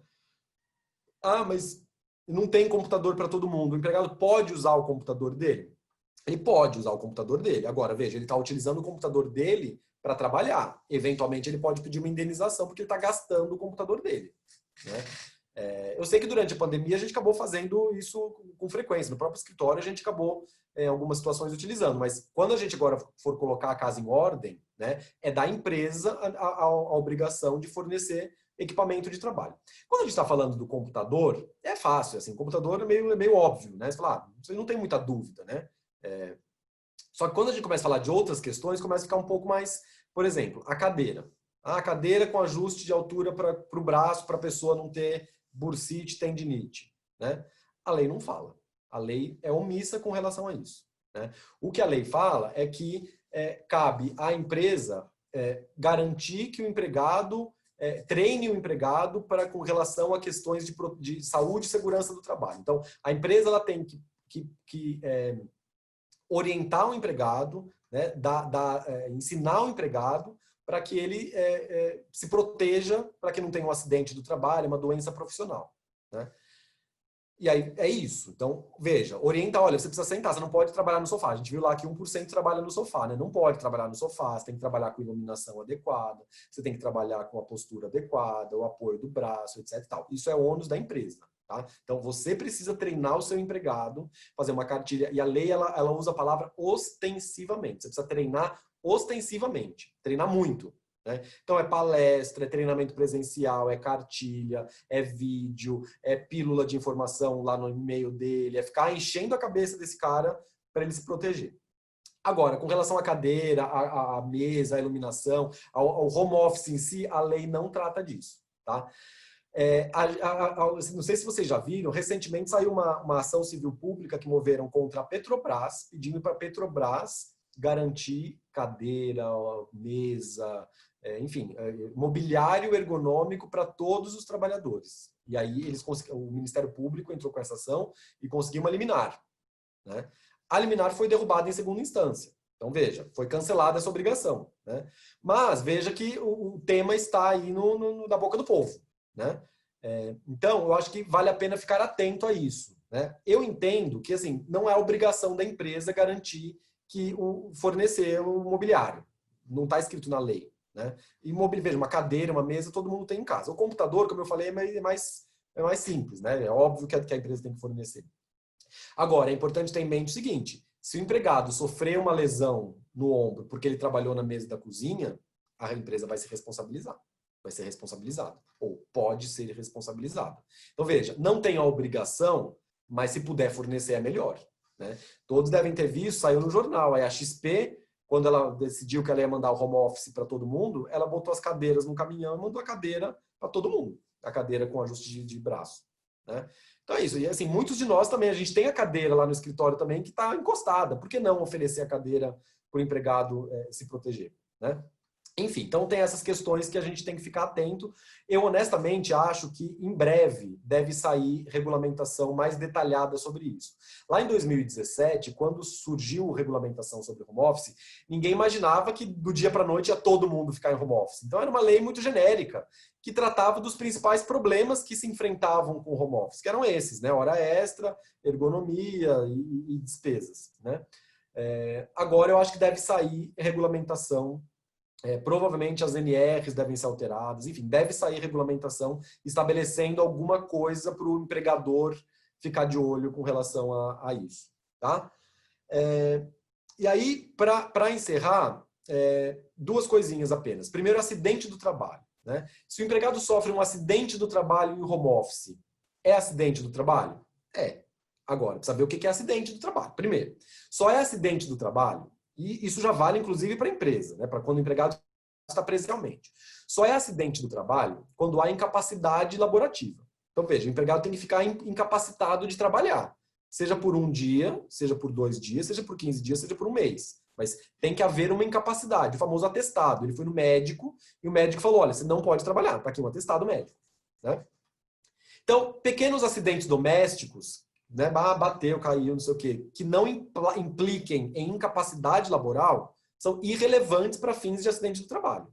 Mas não tem computador para todo mundo. O empregado pode usar o computador dele? Ele pode usar o computador dele. Agora, veja, ele está utilizando o computador dele para trabalhar. Eventualmente, ele pode pedir uma indenização porque ele está gastando o computador dele. Né? Eu sei que durante a pandemia a gente acabou fazendo isso com frequência. No próprio escritório a gente acabou, em algumas situações, utilizando. Mas quando a gente agora for colocar a casa em ordem, né, é da empresa a obrigação de fornecer equipamento de trabalho. Quando a gente está falando do computador, é fácil. Assim, o computador é meio óbvio. Né? Você fala, você não tem muita dúvida. Né? Só que quando a gente começa a falar de outras questões, começa a ficar um pouco mais... Por exemplo, a cadeira. A cadeira com ajuste de altura para o braço, para a pessoa não ter bursite, tendinite. Né? A lei não fala. A lei é omissa com relação a isso. Né? O que a lei fala é que cabe à empresa garantir que o empregado treine o empregado com relação a questões de saúde e segurança do trabalho. Então, a empresa ela tem que orientar o empregado, né? Ensinar o empregado para que ele se proteja, para que não tenha um acidente do trabalho, uma doença profissional. Né? E aí é isso. Então, veja, orienta, olha, você precisa sentar, você não pode trabalhar no sofá. A gente viu lá que 1% trabalha no sofá, né? Não pode trabalhar no sofá, você tem que trabalhar com iluminação adequada, você tem que trabalhar com a postura adequada, o apoio do braço, etc. E tal. Isso é ônus da empresa. Tá? Então, você precisa treinar o seu empregado, fazer uma cartilha, e a lei ela usa a palavra ostensivamente. Você precisa treinar ostensivamente, treinar muito. Né? Então, é palestra, é treinamento presencial, é cartilha, é vídeo, é pílula de informação lá no e-mail dele, é ficar enchendo a cabeça desse cara para ele se proteger. Agora, com relação à cadeira, à mesa, à iluminação, ao home office em si, a lei não trata disso. Tá? Não sei se vocês já viram, recentemente saiu uma ação civil pública que moveram contra a Petrobras, pedindo para a Petrobras garantir cadeira, mesa, enfim, mobiliário ergonômico para todos os trabalhadores. E aí o Ministério Público entrou com essa ação e conseguiu uma liminar. Né? A liminar foi derrubada em segunda instância. Então, veja, foi cancelada essa obrigação. Né? Mas veja que o tema está aí na boca do povo. Né? Então, eu acho que vale a pena ficar atento a isso. né? Eu entendo que assim, não é obrigação da empresa garantir que fornecer o mobiliário. Não está escrito na lei. Né? E veja, uma cadeira, uma mesa, todo mundo tem em casa. O computador, como eu falei, é mais simples. Né? É óbvio que a empresa tem que fornecer. Agora, é importante ter em mente o seguinte, se o empregado sofrer uma lesão no ombro porque ele trabalhou na mesa da cozinha, a empresa vai ser responsabilizada. Vai ser responsabilizada. Ou pode ser responsabilizada. Então, veja, não tem a obrigação, mas se puder fornecer é melhor. Né? Todos devem ter visto, saiu no jornal, aí a XP, quando ela decidiu que ela ia mandar o home office para todo mundo, ela botou as cadeiras no caminhão e mandou a cadeira para todo mundo. A cadeira com ajuste de braço. Né? Então é isso. E assim, muitos de nós também, a gente tem a cadeira lá no escritório também que está encostada. Por que não oferecer a cadeira para o empregado se proteger? Né? Enfim, então tem essas questões que a gente tem que ficar atento. Eu honestamente acho que em breve deve sair regulamentação mais detalhada sobre isso. Lá em 2017, quando surgiu a regulamentação sobre home office, ninguém imaginava que do dia para a noite ia todo mundo ficar em home office. Então era uma lei muito genérica, que tratava dos principais problemas que se enfrentavam com o home office, que eram esses, né? Hora extra, ergonomia e despesas. Né? Agora eu acho que deve sair regulamentação. Provavelmente as NRs devem ser alteradas, enfim, deve sair regulamentação estabelecendo alguma coisa para o empregador ficar de olho com relação a isso. Tá? E aí, para encerrar, duas coisinhas apenas. Primeiro, acidente do trabalho. Né? Se o empregado sofre um acidente do trabalho em home office, é acidente do trabalho? É. Agora, precisa ver o que é acidente do trabalho. Primeiro, só é acidente do trabalho. E isso já vale, inclusive, para a empresa, né? Para quando o empregado está presencialmente. Só é acidente do trabalho quando há incapacidade laborativa. Então, veja, o empregado tem que ficar incapacitado de trabalhar. Seja por um dia, seja por 2 dias, seja por 15 dias, seja por um mês. Mas tem que haver uma incapacidade, o famoso atestado. Ele foi no médico e o médico falou, olha, você não pode trabalhar. Está aqui um atestado médico. Né? Então, pequenos acidentes domésticos, né, bateu, caiu, não sei o quê, que não impliquem em incapacidade laboral, são irrelevantes para fins de acidente do trabalho.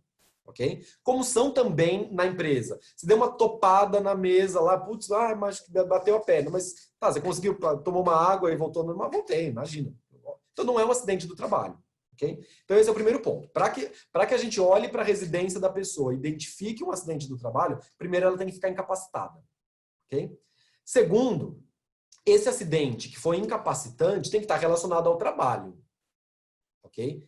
Okay? Como são também na empresa. Se deu uma topada na mesa lá, putz, mas bateu a perna, mas tá, você conseguiu, tomou uma água e voltou normal? Voltei, imagina. Então não é um acidente do trabalho. Okay? Então esse é o primeiro ponto. Para que a gente olhe para a residência da pessoa, identifique um acidente do trabalho, primeiro ela tem que ficar incapacitada. Okay? Segundo, esse acidente que foi incapacitante tem que estar relacionado ao trabalho. Ok?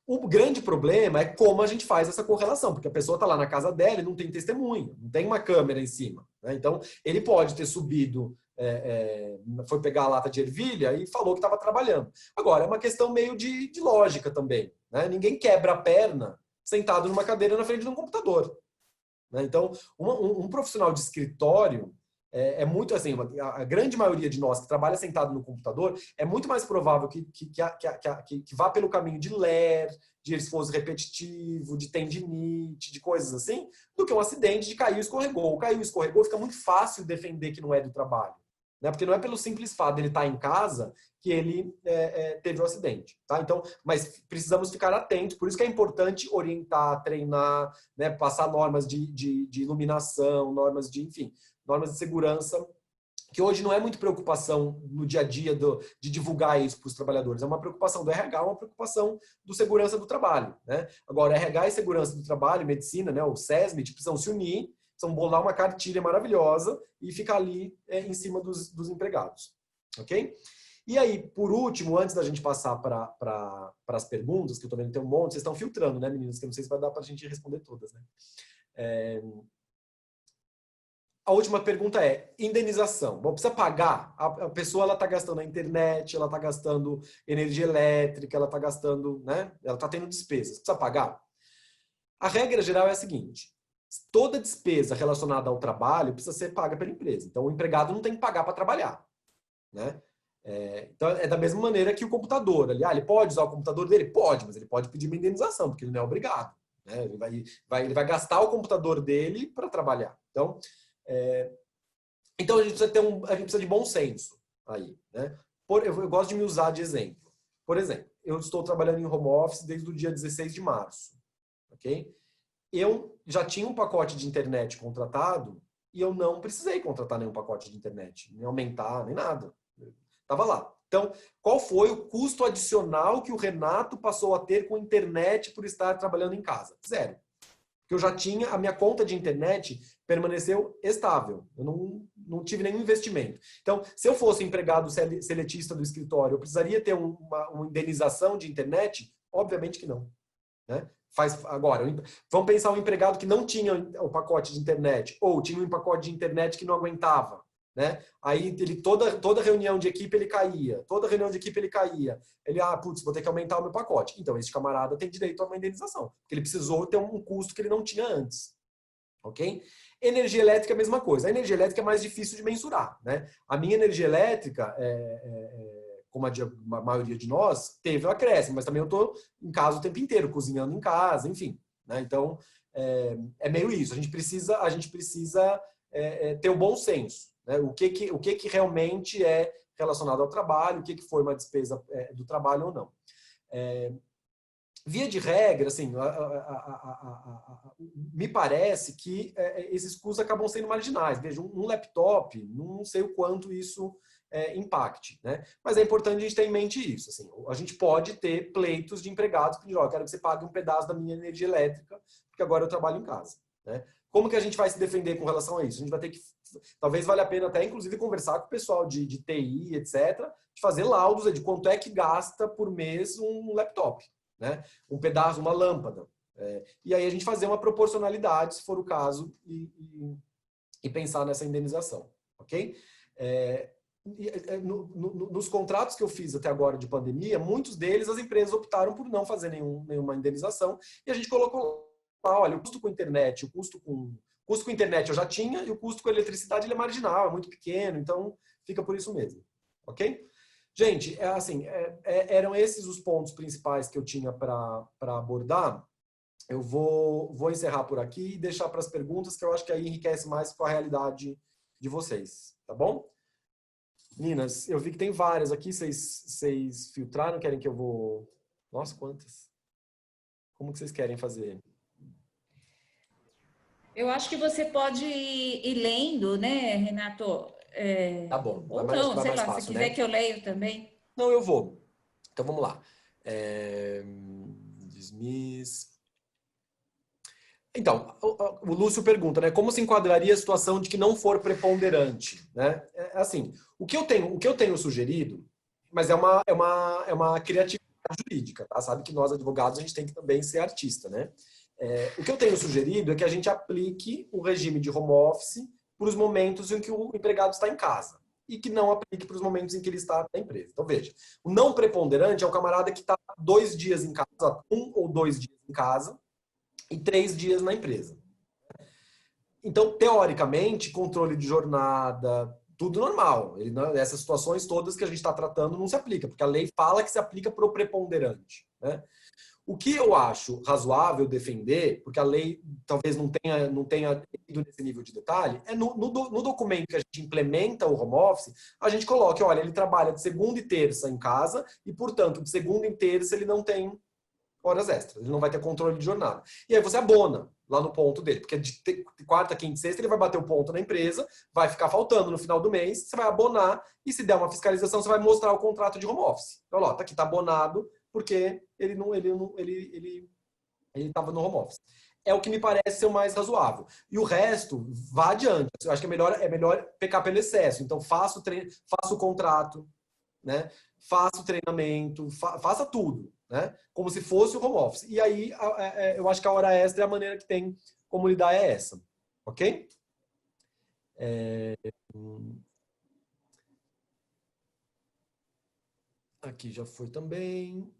O grande problema é como a gente faz essa correlação, porque a pessoa está lá na casa dela e não tem testemunha, não tem uma câmera em cima. Né? Então, ele pode ter subido, foi pegar a lata de ervilha e falou que estava trabalhando. Agora, é uma questão meio de lógica também. Né? Ninguém quebra a perna sentado numa cadeira na frente de um computador. Né? Então, um profissional de escritório, muito assim, a grande maioria de nós que trabalha sentado no computador, é muito mais provável que vá pelo caminho de LER, de esforço repetitivo, de tendinite, de coisas assim, do que um acidente de caiu e escorregou. O caiu e escorregou fica muito fácil defender que não é do trabalho. Né? Porque não é pelo simples fato de ele estar em casa que ele teve o acidente. Tá? Então, mas precisamos ficar atentos, por isso que é importante orientar, treinar, né? Passar normas de iluminação, normas de, enfim, normas de segurança, que hoje não é muito preocupação no dia a dia de divulgar isso para os trabalhadores, é uma preocupação do RH, uma preocupação do segurança do trabalho. Né? Agora, RH e segurança do trabalho, medicina, né, o SESMIT, precisam se unir, precisam bolar uma cartilha maravilhosa e ficar ali em cima dos empregados. Ok? E aí, por último, antes da gente passar para as perguntas, que eu estou vendo que tem um monte, vocês estão filtrando, né, meninas? Que eu não sei se vai dar para a gente responder todas. Né? A última pergunta é indenização. Bom, precisa pagar? A pessoa está gastando a internet, ela está gastando energia elétrica, ela está gastando, né? Ela está tendo despesas. Precisa pagar? A regra geral é a seguinte: toda despesa relacionada ao trabalho precisa ser paga pela empresa. Então, o empregado não tem que pagar para trabalhar. Né? Então, é da mesma maneira que o computador. Ele pode usar o computador dele? Pode, mas ele pode pedir uma indenização, porque ele não é obrigado. Né? Ele vai gastar o computador dele para trabalhar. Então a gente precisa de bom senso aí, né? Eu gosto de me usar de exemplo. Por exemplo, eu estou trabalhando em home office desde o dia 16 de março, ok? Eu já tinha um pacote de internet contratado e eu não precisei contratar nenhum pacote de internet, nem aumentar, nem nada. Estava lá. Então, qual foi o custo adicional que o Renato passou a ter com internet por estar trabalhando em casa? Zero. Porque eu já tinha, a minha conta de internet permaneceu estável. Eu não tive nenhum investimento. Então, se eu fosse empregado seletista do escritório, eu precisaria ter uma indenização de internet? Obviamente que não. Né? Agora, vamos pensar um empregado que não tinha o pacote de internet, ou tinha um pacote de internet que não aguentava. Né? Aí toda reunião de equipe ele caía, Ele, putz, vou ter que aumentar o meu pacote. Então, esse camarada tem direito a uma indenização, porque ele precisou ter um custo que ele não tinha antes. Ok? Energia elétrica é a mesma coisa. A energia elétrica é mais difícil de mensurar. Né? A minha energia elétrica, como a maioria de nós, teve um acréscimo, mas também eu estou em casa o tempo inteiro, cozinhando em casa, enfim. Né? Então, é meio isso. A gente precisa ter um bom senso. Né? O que realmente é relacionado ao trabalho, o que foi uma despesa do trabalho ou não. Via de regra, assim, me parece que esses custos acabam sendo marginais. Veja, um laptop, não sei o quanto isso impacte. Né? Mas é importante a gente ter em mente isso. Assim, a gente pode ter pleitos de empregados que dizem, eu quero que você pague um pedaço da minha energia elétrica, porque agora eu trabalho em casa. Né? Como que a gente vai se defender com relação a isso? A gente vai ter que, talvez valha a pena até, inclusive, conversar com o pessoal de TI, etc., de fazer laudos de quanto é que gasta por mês um laptop, né? Um pedaço, uma lâmpada. E aí a gente fazer uma proporcionalidade, se for o caso, e pensar nessa indenização, ok? Nos contratos que eu fiz até agora de pandemia, muitos deles as empresas optaram por não fazer nenhuma indenização, e a gente colocou olha, o custo com internet, o custo com internet eu já tinha, e o custo com eletricidade ele é marginal, é muito pequeno, então fica por isso mesmo. Ok? Gente, eram esses os pontos principais que eu tinha para abordar. Eu vou encerrar por aqui e deixar para as perguntas, que eu acho que aí enriquece mais com a realidade de vocês. Tá bom? Meninas, eu vi que tem várias aqui, vocês filtraram, querem que eu vou... Nossa, quantas? Como que vocês querem fazer? Eu acho que você pode ir lendo, né, Renato? Tá bom. Ou Vai não, sei mais lá, se fácil, quiser né? que eu leio também. Não, eu vou. Então, vamos lá. Dismiss. Então, o Lúcio pergunta, né? Como se enquadraria a situação de que não for preponderante? Né? Assim, o que eu tenho sugerido, mas é uma criatividade jurídica, tá? Sabe que nós, advogados, a gente tem que também ser artista, né? O que eu tenho sugerido é que a gente aplique o regime de home office para os momentos em que o empregado está em casa e que não aplique para os momentos em que ele está na empresa. Então, veja, o não preponderante é o camarada que está 2 dias em casa, 1 ou 2 dias em casa e 3 dias na empresa. Então, teoricamente, controle de jornada, tudo normal. Essas situações todas que a gente está tratando não se aplica, porque a lei fala que se aplica para o preponderante. Né? O que eu acho razoável defender, porque a lei talvez não tenha ido nesse nível de detalhe, é no documento que a gente implementa o home office, a gente coloca, olha, ele trabalha de segunda e terça em casa e, portanto, de segunda em terça ele não tem horas extras, ele não vai ter controle de jornada. E aí você abona lá no ponto dele, porque de quarta, quinta e sexta ele vai bater o ponto na empresa, vai ficar faltando no final do mês, você vai abonar e se der uma fiscalização, você vai mostrar o contrato de home office. Então, ó, tá aqui, tá abonado, porque ele estava no home office. É o que me parece ser o mais razoável. E o resto, vá adiante. Eu acho que é melhor pecar pelo excesso. Então, faça o contrato, né? Faça o treinamento, faça tudo, né? Como se fosse o home office. E aí, eu acho que a hora extra é a maneira que tem como lidar é essa. Ok? Aqui já foi também.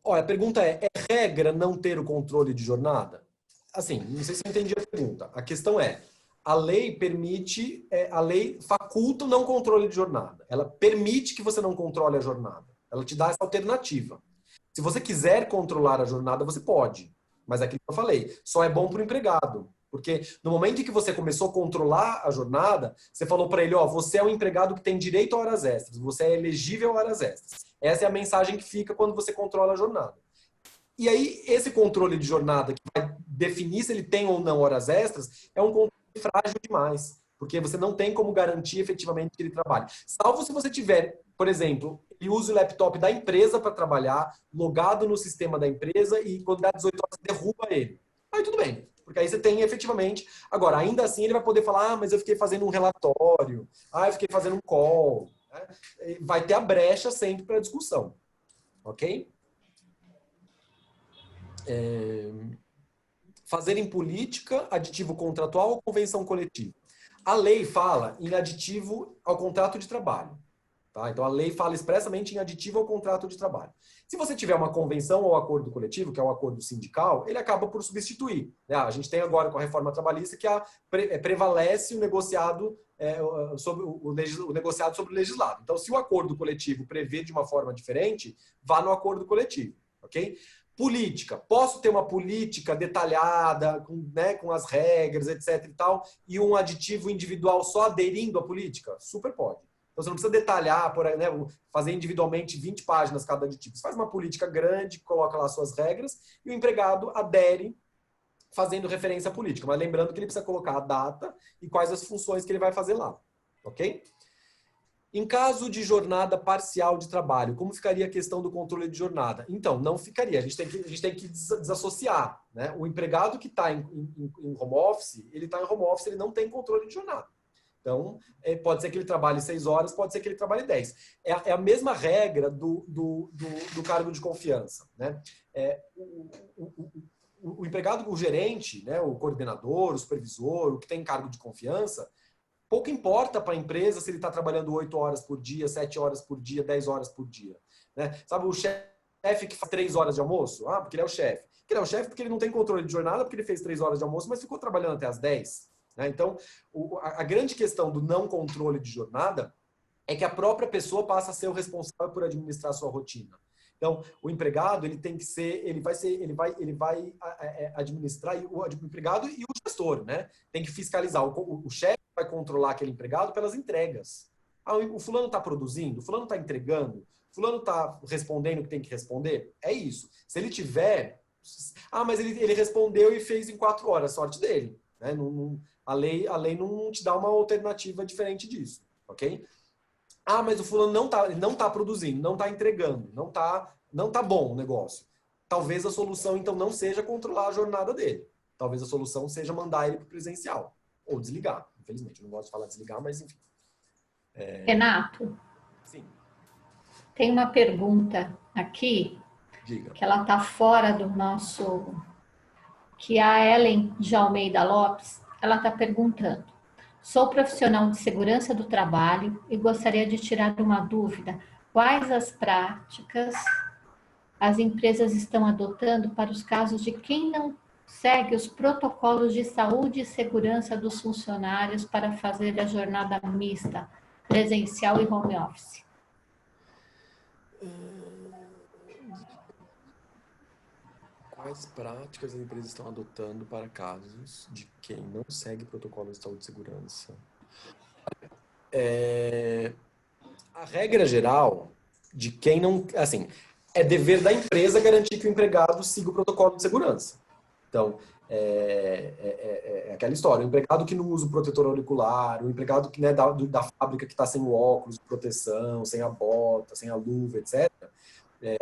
Olha, a pergunta é regra não ter o controle de jornada? Assim, não sei se eu entendi a pergunta. A questão é, a lei permite, a lei faculta o não controle de jornada. Ela permite que você não controle a jornada. Ela te dá essa alternativa. Se você quiser controlar a jornada, você pode. Mas é aquilo que eu falei, só é bom para o empregado. Porque no momento em que você começou a controlar a jornada, você falou para ele, ó, você é um empregado que tem direito a horas extras, você é elegível a horas extras. Essa é a mensagem que fica quando você controla a jornada. E aí, esse controle de jornada, que vai definir se ele tem ou não horas extras, é um controle frágil demais. Porque você não tem como garantir efetivamente que ele trabalhe. Salvo se você tiver, por exemplo, ele usa o laptop da empresa para trabalhar, logado no sistema da empresa e quando dá 18 horas derruba ele. Aí tudo bem, porque aí você tem efetivamente... Agora, ainda assim ele vai poder falar, mas eu fiquei fazendo um relatório, eu fiquei fazendo um call. Né? Vai ter a brecha sempre para discussão. Ok? Fazer em política, aditivo contratual ou convenção coletiva. A lei fala em aditivo ao contrato de trabalho. Tá? Então, a lei fala expressamente em aditivo ao contrato de trabalho. Se você tiver uma convenção ou acordo coletivo, que é um acordo sindical, ele acaba por substituir. Né? A gente tem agora com a reforma trabalhista que prevalece o negociado, o negociado sobre o legislado. Então, se o acordo coletivo prevê de uma forma diferente, vá no acordo coletivo. Ok? Política. Posso ter uma política detalhada, com as regras, etc. e tal, e um aditivo individual só aderindo à política? Super pode. Então, você não precisa detalhar, fazer individualmente 20 páginas cada aditivo. Você faz uma política grande, coloca lá suas regras, e o empregado adere fazendo referência à política. Mas lembrando que ele precisa colocar a data e quais as funções que ele vai fazer lá. Ok? Em caso de jornada parcial de trabalho, como ficaria a questão do controle de jornada? Então, não ficaria. A gente tem que desassociar. Né? O empregado que está em home office, ele está em home office, ele não tem controle de jornada. Então, pode ser que ele trabalhe 6 horas, pode ser que ele trabalhe 10. É a mesma regra do cargo de confiança. Né? O empregado, o gerente, né? O coordenador, o supervisor, o que tem cargo de confiança, pouco importa para a empresa se ele está trabalhando 8 horas por dia, 7 horas por dia, 10 horas por dia. Né? Sabe o chefe que faz 3 horas de almoço? Porque ele é o chefe. Ele é o chefe porque ele não tem controle de jornada, porque ele fez 3 horas de almoço, mas ficou trabalhando até as 10. Né? Então, a grande questão do não controle de jornada é que a própria pessoa passa a ser o responsável por administrar a sua rotina. Então, o empregado, ele tem que ser, ele vai administrar o empregado e o gestor, né? Tem que fiscalizar. O chefe vai controlar aquele empregado pelas entregas. O fulano está produzindo, o fulano está entregando, o fulano está respondendo o que tem que responder. É isso. Se ele tiver... mas ele respondeu e fez em 4 horas. Sorte dele. Né? A lei não te dá uma alternativa diferente disso. Ok? Mas o fulano não tá produzindo, não está entregando, não tá bom o negócio. Talvez a solução, então, não seja controlar a jornada dele. Talvez a solução seja mandar ele para o presencial. Ou desligar, infelizmente. Eu não gosto de falar desligar, mas enfim. Renato, sim. Tem uma pergunta aqui, Diga. Que ela está fora do nosso... Que a Ellen de Almeida Lopes, ela está perguntando. Sou profissional de segurança do trabalho e gostaria de tirar uma dúvida. Quais as práticas as empresas estão adotando para os casos de quem não segue os protocolos de saúde e segurança dos funcionários para fazer a jornada mista, presencial e home office? Quais práticas as empresas estão adotando para casos de quem não segue protocolos de saúde e segurança? A regra geral de quem não... Assim, é dever da empresa garantir que o empregado siga o protocolo de segurança. Então, é aquela história. O empregado que não usa o protetor auricular, o empregado que, né, da fábrica que está sem o óculos de proteção, sem a bota, sem a luva, etc.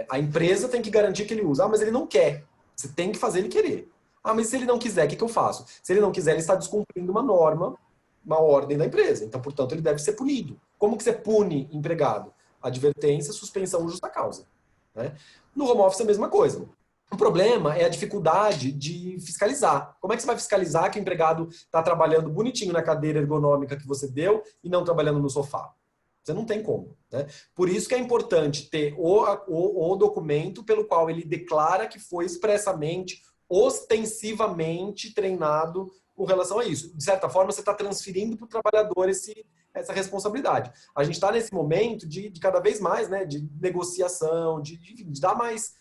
A empresa tem que garantir que ele usa. Mas ele não quer. Você tem que fazer ele querer. Mas se ele não quiser, o que eu faço? Se ele não quiser, ele está descumprindo uma norma, uma ordem da empresa. Então, portanto, ele deve ser punido. Como que você pune empregado? Advertência, suspensão, justa causa. Né? No home office é a mesma coisa. O problema é a dificuldade de fiscalizar. Como é que você vai fiscalizar que o empregado está trabalhando bonitinho na cadeira ergonômica que você deu e não trabalhando no sofá? Você não tem como. Né? Por isso que é importante ter o documento pelo qual ele declara que foi expressamente, ostensivamente treinado com relação a isso. De certa forma, você está transferindo para o trabalhador essa responsabilidade. A gente está nesse momento de cada vez mais, né, de negociação, de dar mais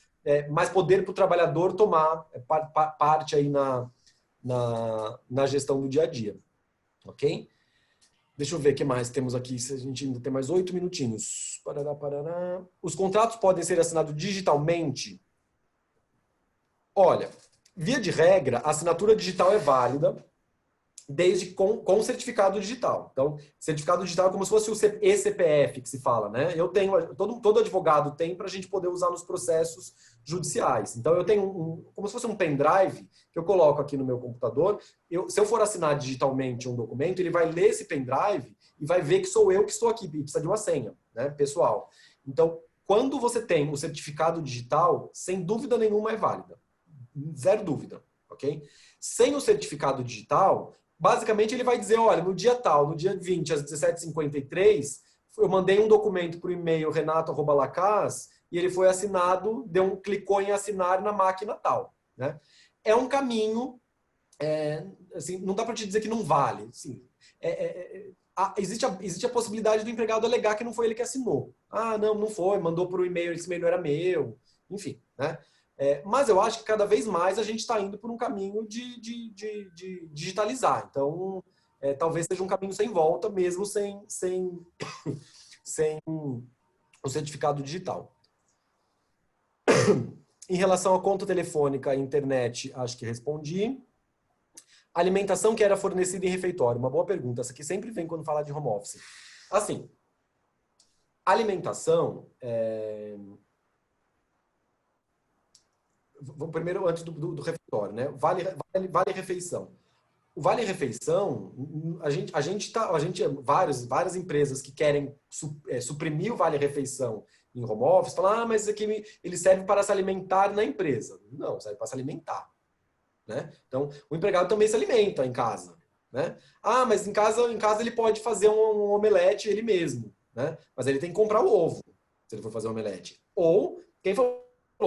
poder para o trabalhador tomar parte aí na gestão do dia a dia. Ok? Deixa eu ver o que mais temos aqui. Se a gente ainda tem mais 8 minutinhos. Parará. Os contratos podem ser assinados digitalmente? Olha, via de regra, a assinatura digital é válida desde com certificado digital. Então, certificado digital é como se fosse o eCPF que se fala, né? Eu tenho, todo advogado tem para a gente poder usar nos processos judiciais. Então, eu tenho como se fosse um pendrive que eu coloco aqui no meu computador. Se eu for assinar digitalmente um documento, ele vai ler esse pendrive e vai ver que sou eu que estou aqui, e precisa de uma senha, né, pessoal. Então, quando você tem o certificado digital, sem dúvida nenhuma é válida. Zero dúvida, ok? Sem o certificado digital, basicamente ele vai dizer, olha, no dia tal, no dia 20, às 17h53, eu mandei um documento por e-mail renato@lacaz e ele foi assinado, clicou em assinar na máquina tal, né? É um caminho, assim, não dá para te dizer que não vale. Assim, existe a possibilidade do empregado alegar que não foi ele que assinou. Ah, não foi, mandou por um e-mail, esse e-mail não era meu, enfim, né? Mas eu acho que cada vez mais a gente está indo por um caminho de digitalizar. Então, talvez seja um caminho sem volta, mesmo sem o certificado digital. Em relação à conta telefônica e internet, acho que respondi. Alimentação que era fornecida em refeitório. Uma boa pergunta. Essa aqui sempre vem quando fala de home office. Assim, alimentação... Vamos primeiro, antes do refeitório, né? Vale refeição. O vale refeição, várias empresas que querem suprimir o vale refeição em home office, falam, mas isso aqui ele serve para se alimentar na empresa. Não, serve para se alimentar, né? Então, o empregado também se alimenta em casa, né? Mas em casa ele pode fazer um omelete ele mesmo, né? Mas ele tem que comprar o ovo, se ele for fazer um omelete. Ou, quem falou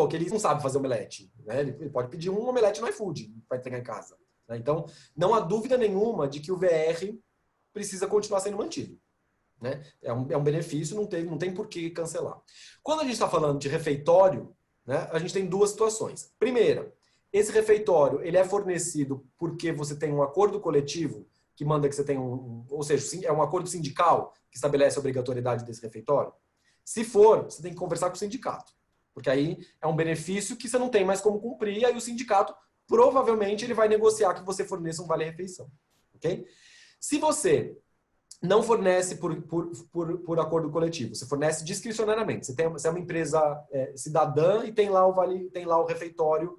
que ele não sabe fazer omelete, né? Ele pode pedir um omelete no iFood para entregar em casa, né? Então, não há dúvida nenhuma de que o VR precisa continuar sendo mantido, né? É um benefício, não tem por que cancelar. Quando a gente está falando de refeitório, né, a gente tem duas situações. Primeira, esse refeitório ele é fornecido porque você tem um acordo coletivo que manda que você tenha ou seja, é um acordo sindical que estabelece a obrigatoriedade desse refeitório. Se for, você tem que conversar com o sindicato. Porque aí é um benefício que você não tem mais como cumprir, e aí o sindicato provavelmente ele vai negociar que você forneça um vale-refeição. Ok? Se você não fornece por acordo coletivo, você fornece discricionariamente. Você é uma empresa cidadã e tem lá o refeitório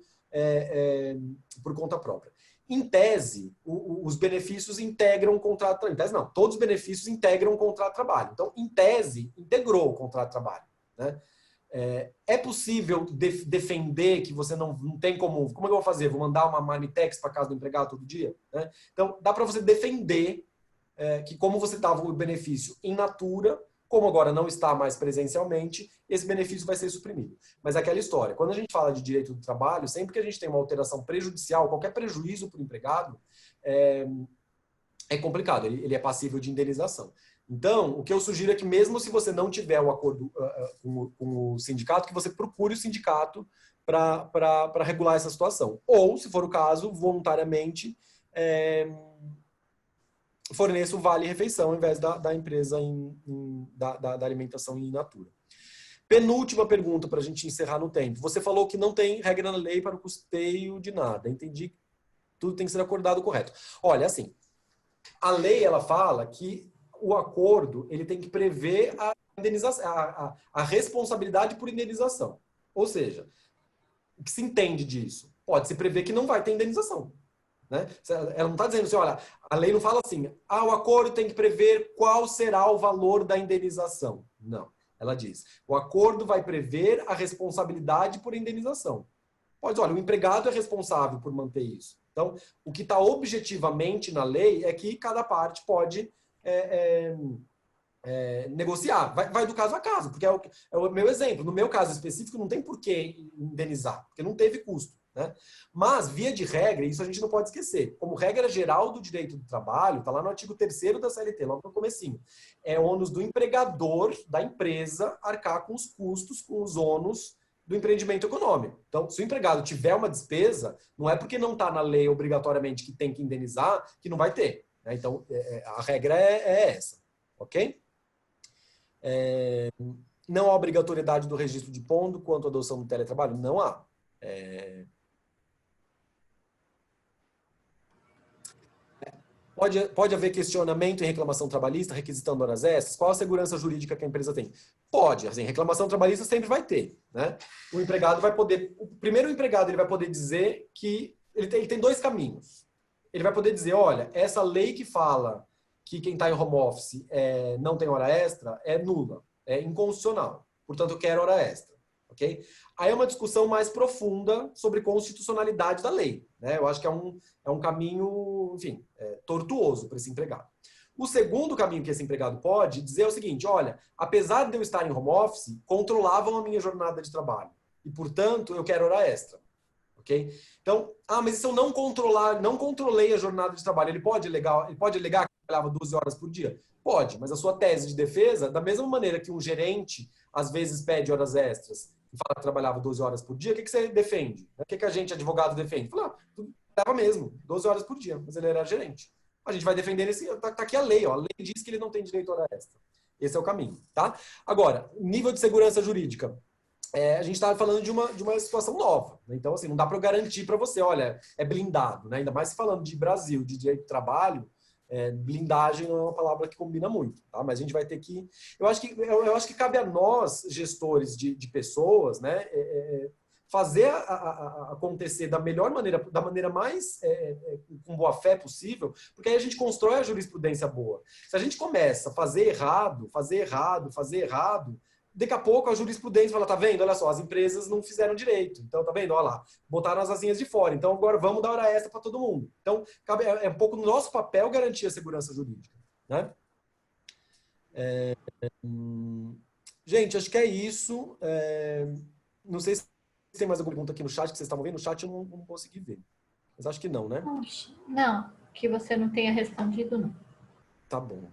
por conta própria. Em tese, os benefícios integram o contrato de trabalho. Em tese, não. Todos os benefícios integram o contrato de trabalho. Então, em tese, integrou o contrato de trabalho, né? É possível defender que você não tem como é que eu vou fazer? Vou mandar uma marmitex para casa do empregado todo dia? Né? Então, dá para você defender que como você dava o benefício in natura, como agora não está mais presencialmente, esse benefício vai ser suprimido. Mas é aquela história, quando a gente fala de direito do trabalho, sempre que a gente tem uma alteração prejudicial, qualquer prejuízo para o empregado, é complicado, ele é passível de indenização. Então, o que eu sugiro é que mesmo se você não tiver um acordo com o sindicato, que você procure o sindicato para regular essa situação. Ou, se for o caso, voluntariamente forneça o vale-refeição ao invés da empresa da alimentação in natura. Penúltima pergunta para a gente encerrar no tempo. Você falou que não tem regra na lei para o custeio de nada. Entendi que tudo tem que ser acordado correto. Olha, assim, a lei ela fala que o acordo ele tem que prever a indenização, a responsabilidade por indenização. Ou seja, o que se entende disso? Pode-se prever que não vai ter indenização, né? Ela não está dizendo assim, olha, a lei não fala assim, o acordo tem que prever qual será o valor da indenização. Não. Ela diz, o acordo vai prever a responsabilidade por indenização. Pode dizer, olha, o empregado é responsável por manter isso. Então, o que está objetivamente na lei é que cada parte pode negociar. Vai do caso a caso, porque é o meu exemplo. No meu caso específico, não tem por que indenizar, porque não teve custo, né? Mas, via de regra, isso a gente não pode esquecer. Como regra geral do direito do trabalho, está lá no artigo 3º da CLT, logo no comecinho. É ônus do empregador, da empresa, arcar com os custos, com os ônus do empreendimento econômico. Então, se o empregado tiver uma despesa, não é porque não está na lei obrigatoriamente que tem que indenizar, que não vai ter, né? Então, a regra é essa, ok? Não há obrigatoriedade do registro de ponto quanto à adoção do teletrabalho? Não há. Pode haver questionamento em reclamação trabalhista requisitando horas extras? Qual a segurança jurídica que a empresa tem? Pode, assim, reclamação trabalhista sempre vai ter, né? O empregado vai poder... O primeiro empregado ele vai poder dizer que... Ele tem dois caminhos. Ele vai poder dizer, olha, essa lei que fala que quem está em home office não tem hora extra é nula, é inconstitucional. Portanto, eu quero hora extra. Okay? Aí é uma discussão mais profunda sobre constitucionalidade da lei, né? Eu acho que é um caminho, enfim, tortuoso para esse empregado. O segundo caminho que esse empregado pode dizer é o seguinte, olha, apesar de eu estar em home office, controlavam a minha jornada de trabalho e, portanto, eu quero hora extra. Okay? Então, mas se eu não controlei a jornada de trabalho, ele pode alegar que trabalhava 12 horas por dia? Pode, mas a sua tese de defesa, da mesma maneira que um gerente às vezes pede horas extras e fala que trabalhava 12 horas por dia, o que você defende? O que a gente, advogado, defende? Fala, trabalhava mesmo, 12 horas por dia, mas ele era gerente. A gente vai defender tá aqui a lei, ó. A lei diz que ele não tem direito a hora extra. Esse é o caminho, tá? Agora, nível de segurança jurídica. A gente está falando de uma situação nova. Né? Então, assim, não dá para eu garantir para você, olha, é blindado. Né? Ainda mais falando de Brasil, de direito do trabalho, blindagem não é uma palavra que combina muito. Tá? Mas a gente vai ter que... Eu acho que cabe a nós, gestores de pessoas, né, fazer acontecer da melhor maneira, da maneira mais com boa fé possível, porque aí a gente constrói a jurisprudência boa. Se a gente começa a fazer errado, daqui a pouco a jurisprudência fala, tá vendo? Olha só, as empresas não fizeram direito. Então, tá vendo? Olha lá, botaram as asinhas de fora. Então, agora vamos dar hora extra para todo mundo. Então, é um pouco no nosso papel garantir a segurança jurídica. Né? Gente, acho que é isso. Não sei se tem mais alguma pergunta aqui no chat que vocês estavam vendo. No chat eu não consegui ver. Mas acho que não, né? Não, que você não tenha respondido, não. Tá bom.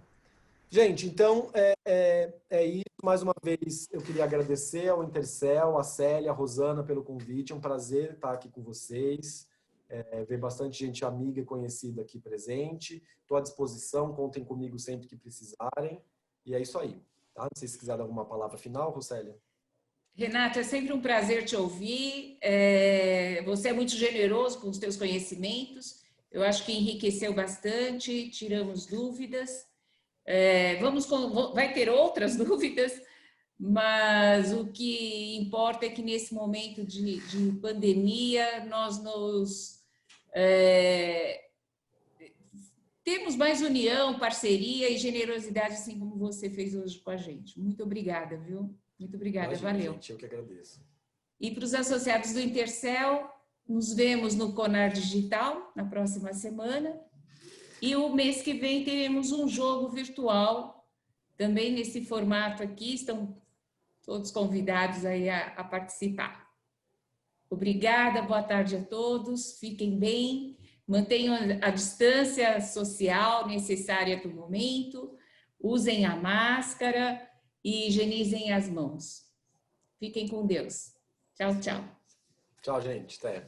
Gente, então, é isso. Mais uma vez, eu queria agradecer ao Intercel, a Célia, a Rosana pelo convite. É um prazer estar aqui com vocês. Ver bastante gente amiga e conhecida aqui presente. Estou à disposição, contem comigo sempre que precisarem. E é isso aí. Tá? Não sei se quiser dar alguma palavra final, Rossélia. Renato, é sempre um prazer te ouvir. Você é muito generoso com os teus conhecimentos. Eu acho que enriqueceu bastante, tiramos dúvidas. Vai ter outras dúvidas, mas o que importa é que nesse momento de pandemia nós temos mais união, parceria e generosidade, assim como você fez hoje com a gente. Muito obrigada, viu? Muito obrigada, Imagina, valeu. Gente, eu que agradeço. E para os associados do Intercel, nos vemos no Conar Digital na próxima semana. E o mês que vem teremos um jogo virtual, também nesse formato aqui, estão todos convidados aí a participar. Obrigada, boa tarde a todos, fiquem bem, mantenham a distância social necessária para o momento, usem a máscara e higienizem as mãos. Fiquem com Deus. Tchau, tchau. Tchau, gente. Até.